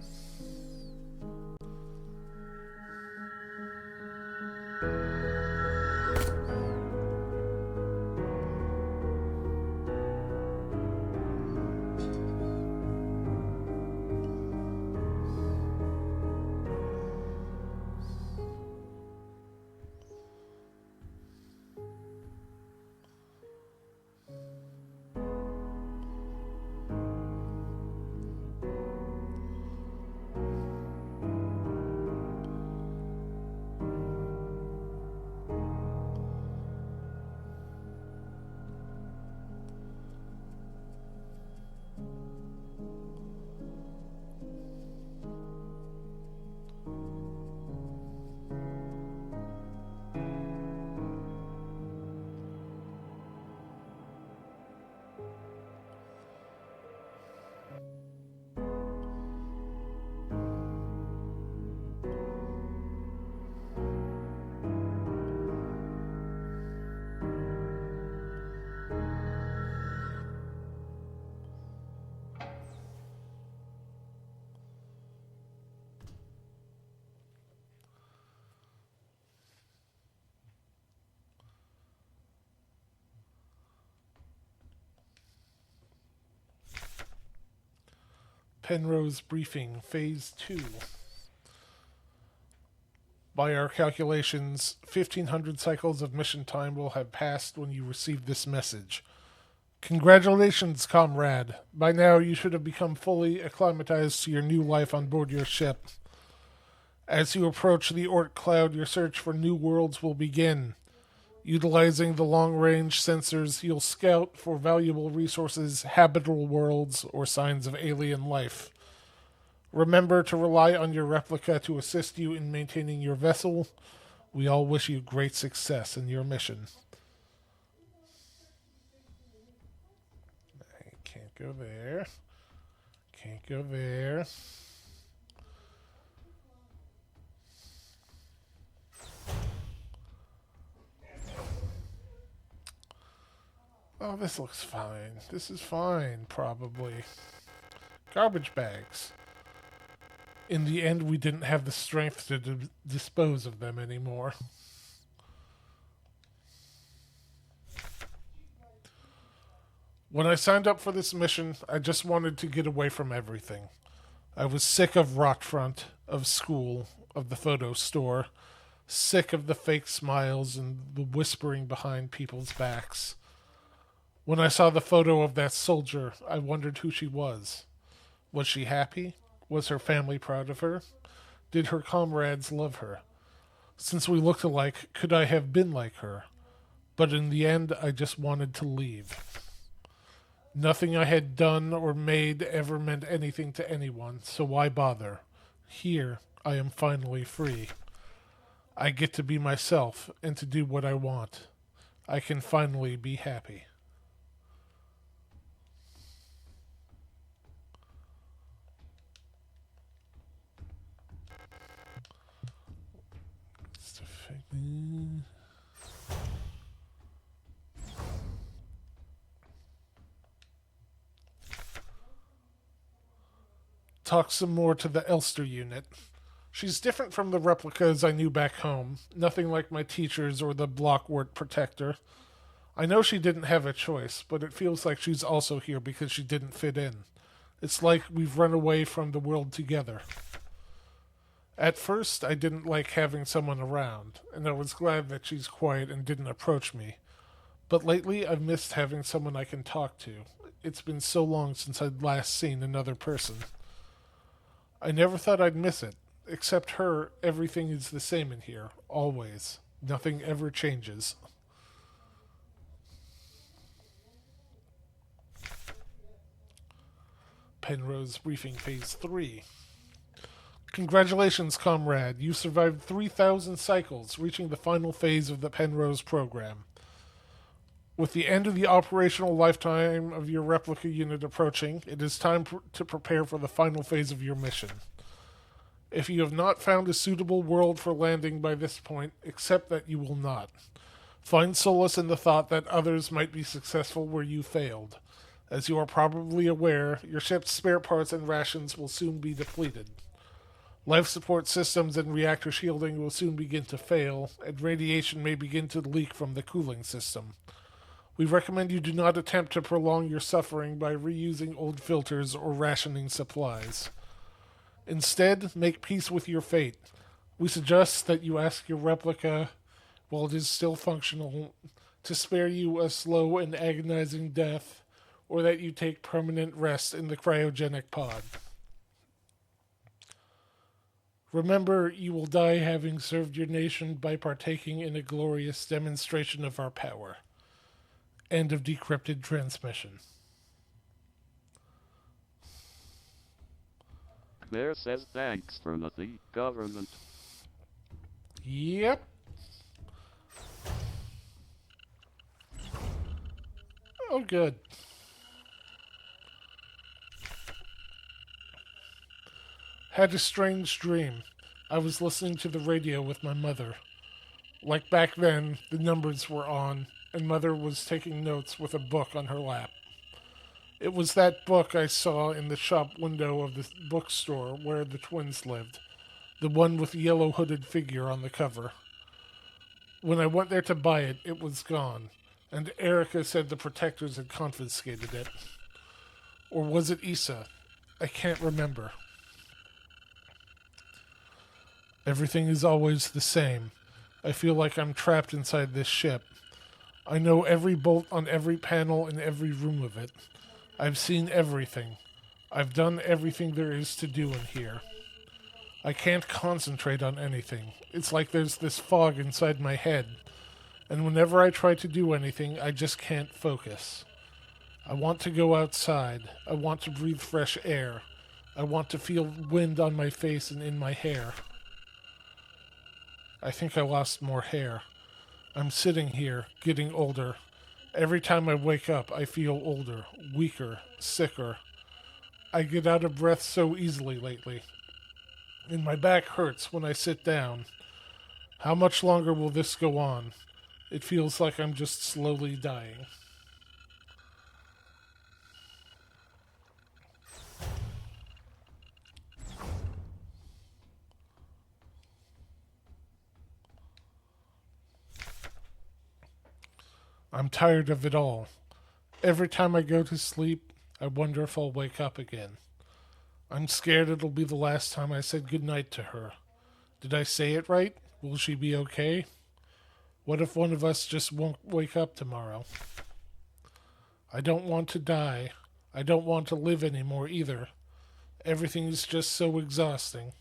Penrose Briefing, Phase 2. By our calculations, 1,500 cycles of mission time will have passed when you receive this message. Congratulations, comrade. By now you should have become fully acclimatized to your new life on board your ship. As you approach the Oort Cloud, your search for new worlds will begin. Utilizing the long-range sensors, you'll scout for valuable resources, habitable worlds, or signs of alien life. Remember to rely on your replica to assist you in maintaining your vessel. We all wish you great success in your mission. I can't go there. Can't go there. Oh, this looks fine. This is fine, probably. Garbage bags. In the end, we didn't have the strength to dispose of them anymore. When I signed up for this mission, I just wanted to get away from everything. I was sick of Rockfront, of school, of the photo store, sick of the fake smiles and the whispering behind people's backs. When I saw the photo of that soldier, I wondered who she was. Was she happy? Was her family proud of her? Did her comrades love her? Since we looked alike, could I have been like her? But in the end, I just wanted to leave. Nothing I had done or made ever meant anything to anyone, so why bother? Here, I am finally free. I get to be myself and to do what I want. I can finally be happy. Talk some more to the Elster unit. She's different from the replicas I knew back home. Nothing like my teachers or the Blockwort Protector. I know she didn't have a choice, but it feels like she's also here because she didn't fit in. It's like we've run away from the world together. At first, I didn't like having someone around, and I was glad that she's quiet and didn't approach me. But lately, I've missed having someone I can talk to. It's been so long since I'd last seen another person. I never thought I'd miss it. Except her, everything is the same in here, always. Nothing ever changes. Penrose Briefing Phase 3. Congratulations, comrade. You survived 3,000 cycles, reaching the final phase of the Penrose program. With the end of the operational lifetime of your replica unit approaching, it is time to prepare for the final phase of your mission. If you have not found a suitable world for landing by this point, accept that you will not. Find solace in the thought that others might be successful where you failed. As you are probably aware, your ship's spare parts and rations will soon be depleted. Life support systems and reactor shielding will soon begin to fail, and radiation may begin to leak from the cooling system. We recommend you do not attempt to prolong your suffering by reusing old filters or rationing supplies. Instead, make peace with your fate. We suggest that you ask your replica, while it is still functional, to spare you a slow and agonizing death, or that you take permanent rest in the cryogenic pod. Remember, you will die having served your nation by partaking in a glorious demonstration of our power. End of decrypted transmission. Mayor says thanks for nothing, government. Yep. Oh, good. Had a strange dream. I was listening to the radio with my mother. Like back then, the numbers were on, and Mother was taking notes with a book on her lap. It was that book I saw in the shop window of the bookstore where the twins lived, the one with the yellow hooded figure on the cover. When I went there to buy it, it was gone, and Erica said the protectors had confiscated it. Or was it Issa? I can't remember. Everything is always the same. I feel like I'm trapped inside this ship. I know every bolt on every panel in every room of it. I've seen everything. I've done everything there is to do in here. I can't concentrate on anything. It's like there's this fog inside my head, and whenever I try to do anything, I just can't focus. I want to go outside. I want to breathe fresh air. I want to feel wind on my face and in my hair. I think I lost more hair. I'm sitting here, getting older. Every time I wake up, I feel older, weaker, sicker. I get out of breath so easily lately. And my back hurts when I sit down. How much longer will this go on? It feels like I'm just slowly dying. I'm tired of it all. Every time I go to sleep, I wonder if I'll wake up again. I'm scared it'll be the last time I said goodnight to her. Did I say it right? Will she be okay? What if one of us just won't wake up tomorrow? I don't want to die. I don't want to live anymore either. Everything is just so exhausting.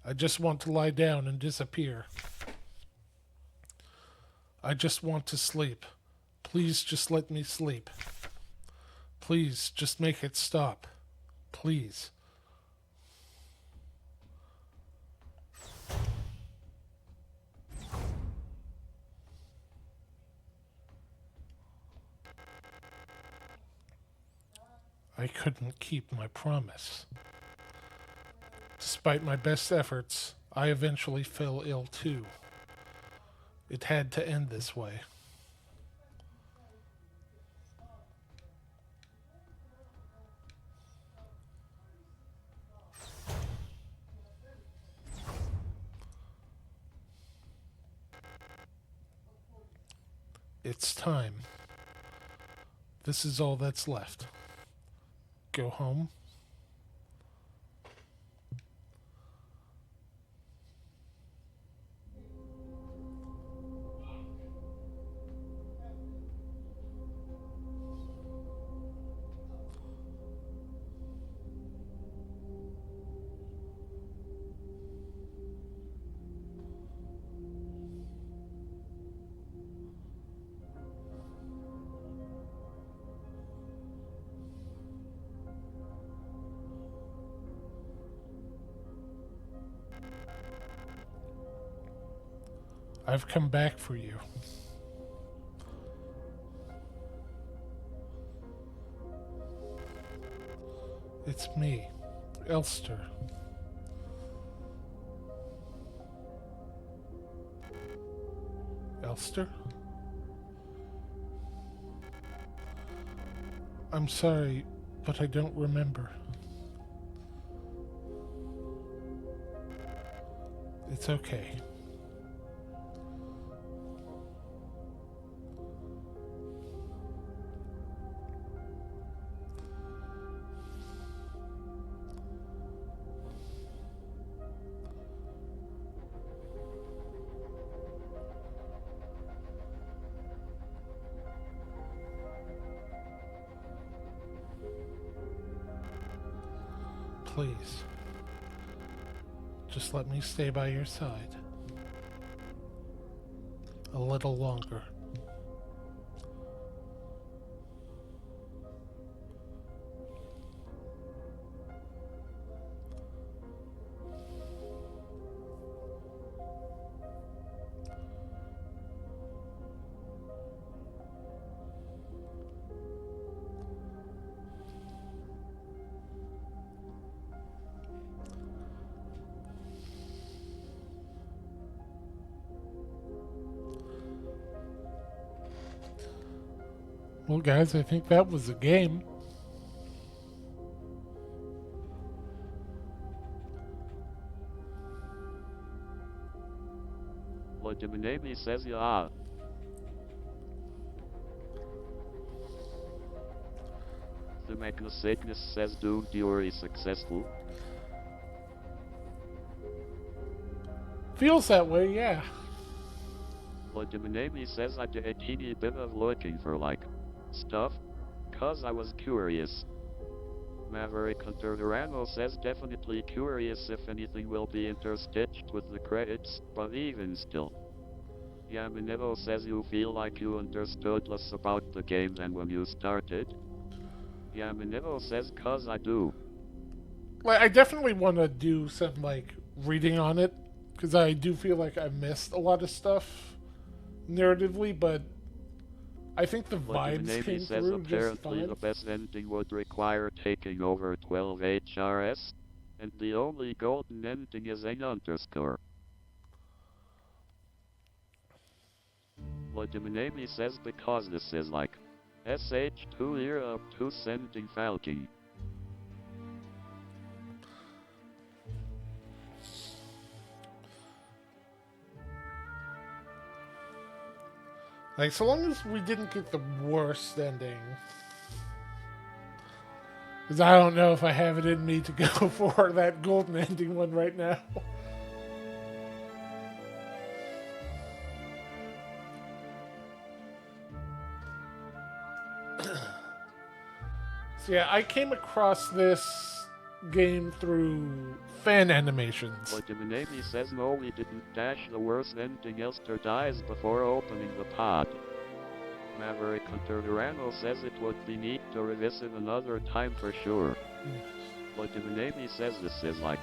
I just want to lie down and disappear. I just want to sleep. Please just let me sleep. Please just make it stop. Please. I couldn't keep my promise. Despite my best efforts, I eventually fell ill too. It had to end this way. It's time. This is all that's left. Go home. I've come back for you. It's me, Elster. Elster? I'm sorry, but I don't remember. It's okay. Please. Just let me stay by your side. A little longer. Well, guys, I think that was a game. Legiminemi says yeah. The Magnasagnus says Doom Theory successful. Feels that way, yeah. Legiminemi says I did a teeny bit of looking for stuff, cause I was curious. Maverick Hunter Durano says definitely curious if anything will be interstitched with the credits, but even still. Yaminevo says you feel like you understood less about the game than when you started. Yaminevo says cause I do. I definitely want to do some, reading on it, because I do feel like I missed a lot of stuff narratively, but I think the vibes came says through just apparently fine. the best ending would require taking over 12 HRS, and the only golden ending is an underscore. Legiminemi says because this is SH2 era up to sending Falky. Like, so long as we didn't get the worst ending. Because I don't know if I have it in me to go for that golden ending one right now. So yeah, I came across this game through fan animations. But Diminami says no, we didn't dash the worst ending. Elster dies before opening the pod. Maverick Hunter Durano says it would be neat to revisit another time for sure. But Diminami says this is like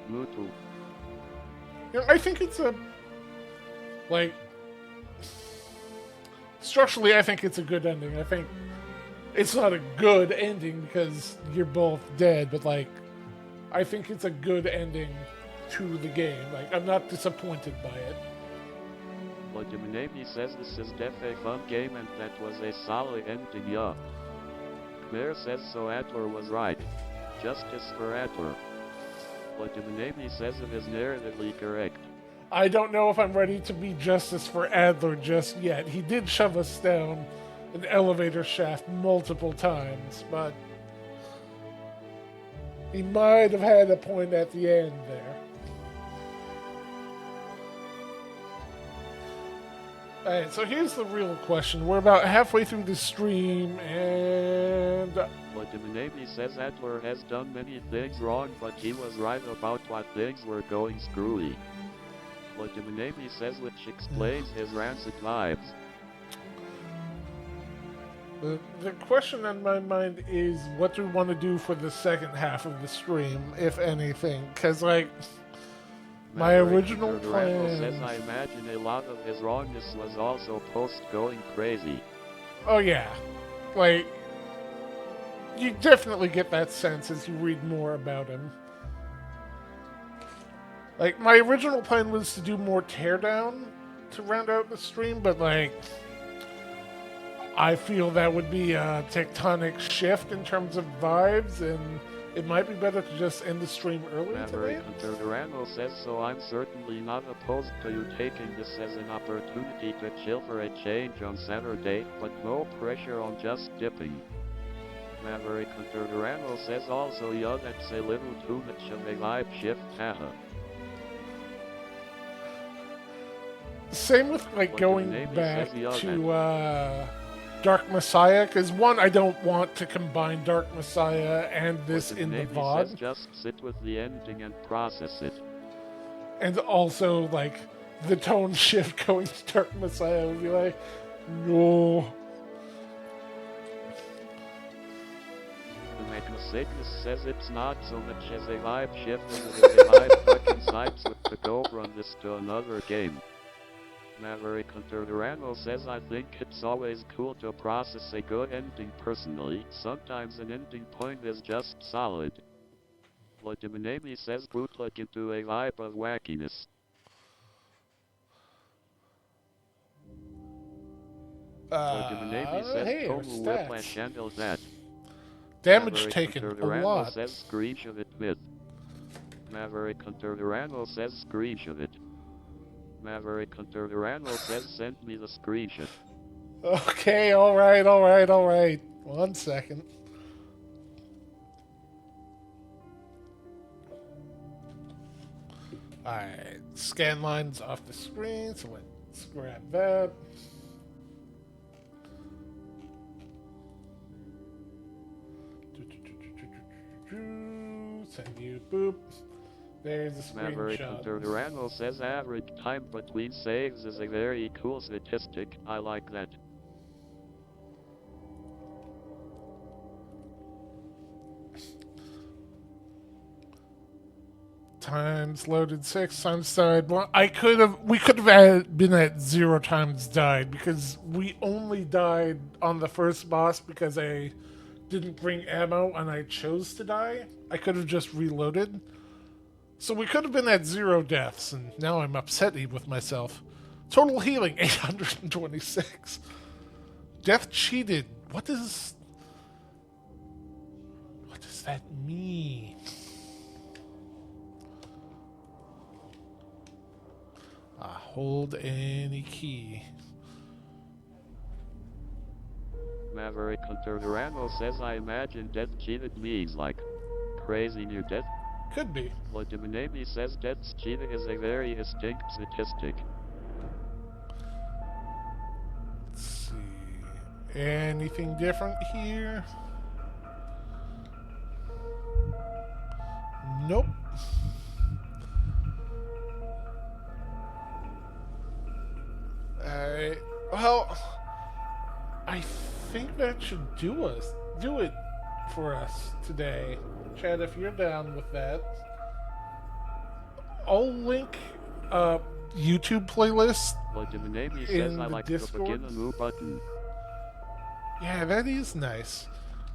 Mutu. You know, I think it's a like structurally I think it's a good ending. I think it's not a good ending because you're both dead, but like I think it's a good ending to the game. Like I'm not disappointed by it. But Diminami says this is def a fun game and that was a solid ending, yeah. Khmer says so, Adler was right. Justice for Adler. But Diminami says it is narratively correct. I don't know if I'm ready to be justice for Adler just yet. He did shove us down an elevator shaft multiple times, but he might have had a point at the end there. Alright, so here's the real question. We're about halfway through the stream, and But Diminami says Adler has done many things wrong, but he was right about what things were going screwy. But Diminami says which explains his rancid vibes. The question on my mind is what do we want to do for the second half of the stream, if anything? Because, like, my original plan says I imagine a lot of his wrongness was also post going crazy. Oh yeah, like you definitely get that sense as you read more about him. Like my original plan was to do more teardown to round out the stream, but like I feel that would be a tectonic shift in terms of vibes, and it might be better to just end the stream early today. Maverick Durano says so. I'm certainly not opposed to you taking this as an opportunity to chill for a change on Saturday, but no pressure on just dipping. Maverick Durano says also, yeah, that's a little too much of a vibe shift, haha. Same with like going back to Dark Messiah, because one, I don't want to combine Dark Messiah and this in the VOD. Says just sit with the ending and process it. And also, like, the tone shift going to Dark Messiah would be like, no. The Magnacygnus says it's not so much as a vibe shift as it is a vibe fucking sides with the go run this to another game. Maverick Durano says I think it's always cool to process a good ending personally. Sometimes an ending point is just solid. Vladimir says bootleg into a vibe of wackiness. Vladimir says hey, total whiplash handles that. Damage Maverick taken a Durano lot. says screenshot it myth. Maverick Durano says screenshot it. Maverick Durano says send me the screenshot. Okay, alright. 1 second. Alright, scan lines off the screen, so let's grab that. Send you boop. There's a Maverick Durano says average time between saves is a very cool statistic. I like that. Times loaded 6 times died. Well, we could have been at 0 times died because we only died on the first boss because I didn't bring ammo and I chose to die. I could have just reloaded. So we could have been at 0 deaths, and now I'm upsetty with myself. Total healing, 826. Death cheated. What does that mean? Hold any key. Maverick Hunter Durano says I imagine death cheated means like crazy near death. Could be. Lodiminami says death's cheetah is a very distinct statistic. Let's see. Anything different here? Nope. Well, I think that should do it for us today. Chad, if you're down with that, I'll link a YouTube playlist Lodiminami says in I the like Discord. the begin anew button. Yeah, that is nice.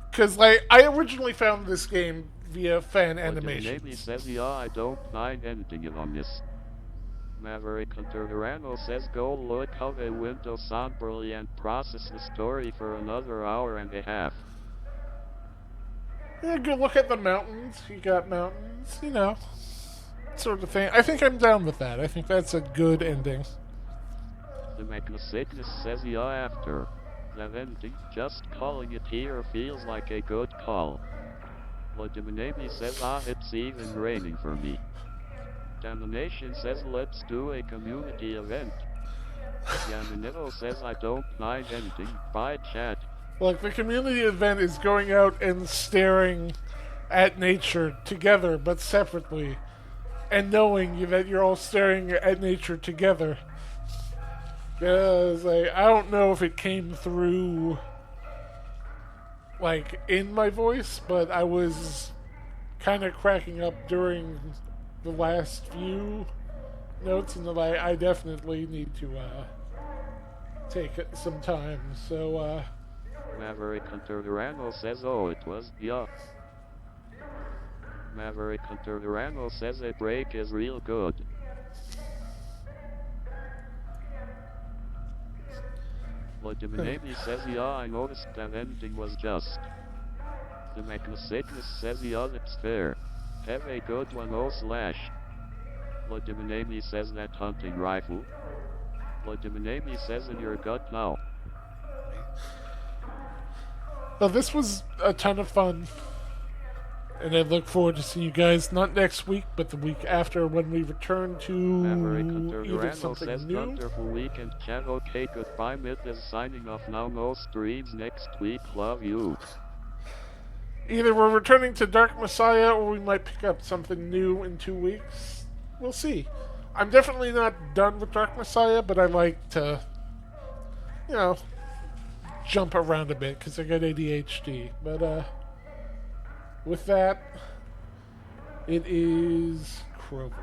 Because, like, I originally found this game via fan animation. Lodiminami says yeah, I don't mind editing it on this. Maverick Hunter Durano says go look out a window somberly and process the story for another hour and a half. Yeah, go look at the mountains. You got mountains, you know, sort of thing. I think I'm down with that. I think that's a good ending. The Signalist says yeah after that ending, just calling it here feels like a good call. Lodiminami says it's even raining for me. Damnation says let's do a community event. Yamanero says I don't mind anything. Bye chat. Like, the community event is going out and staring at nature together, but separately. And knowing that you're all staring at nature together. Because, like, I don't know if it came through, like, in my voice, but I was kind of cracking up during the last few notes, and I definitely need to take some time. So, Maverick Hunter Durano says oh it was yeah. Maverick Hunter Durano says a break is real good. Lodiminami says yeah, I noticed that ending was just. The Signalist says yeah, that's fair. Have a good one / Lodiminami says that hunting rifle. Lodiminami says in your gut now. well, this was a ton of fun. And I look forward to seeing you guys, not next week, but the week after when we return to Maverick Hunter either Durano something says new. wonderful weekend chat. Okay, goodbye. Myth is signing off now. No streams next week. Love you. Either we're returning to Dark Messiah or we might pick up something new in 2 weeks. We'll see. I'm definitely not done with Dark Messiah, but I like to, you know, jump around a bit because I got ADHD. But, with that, it is Krover.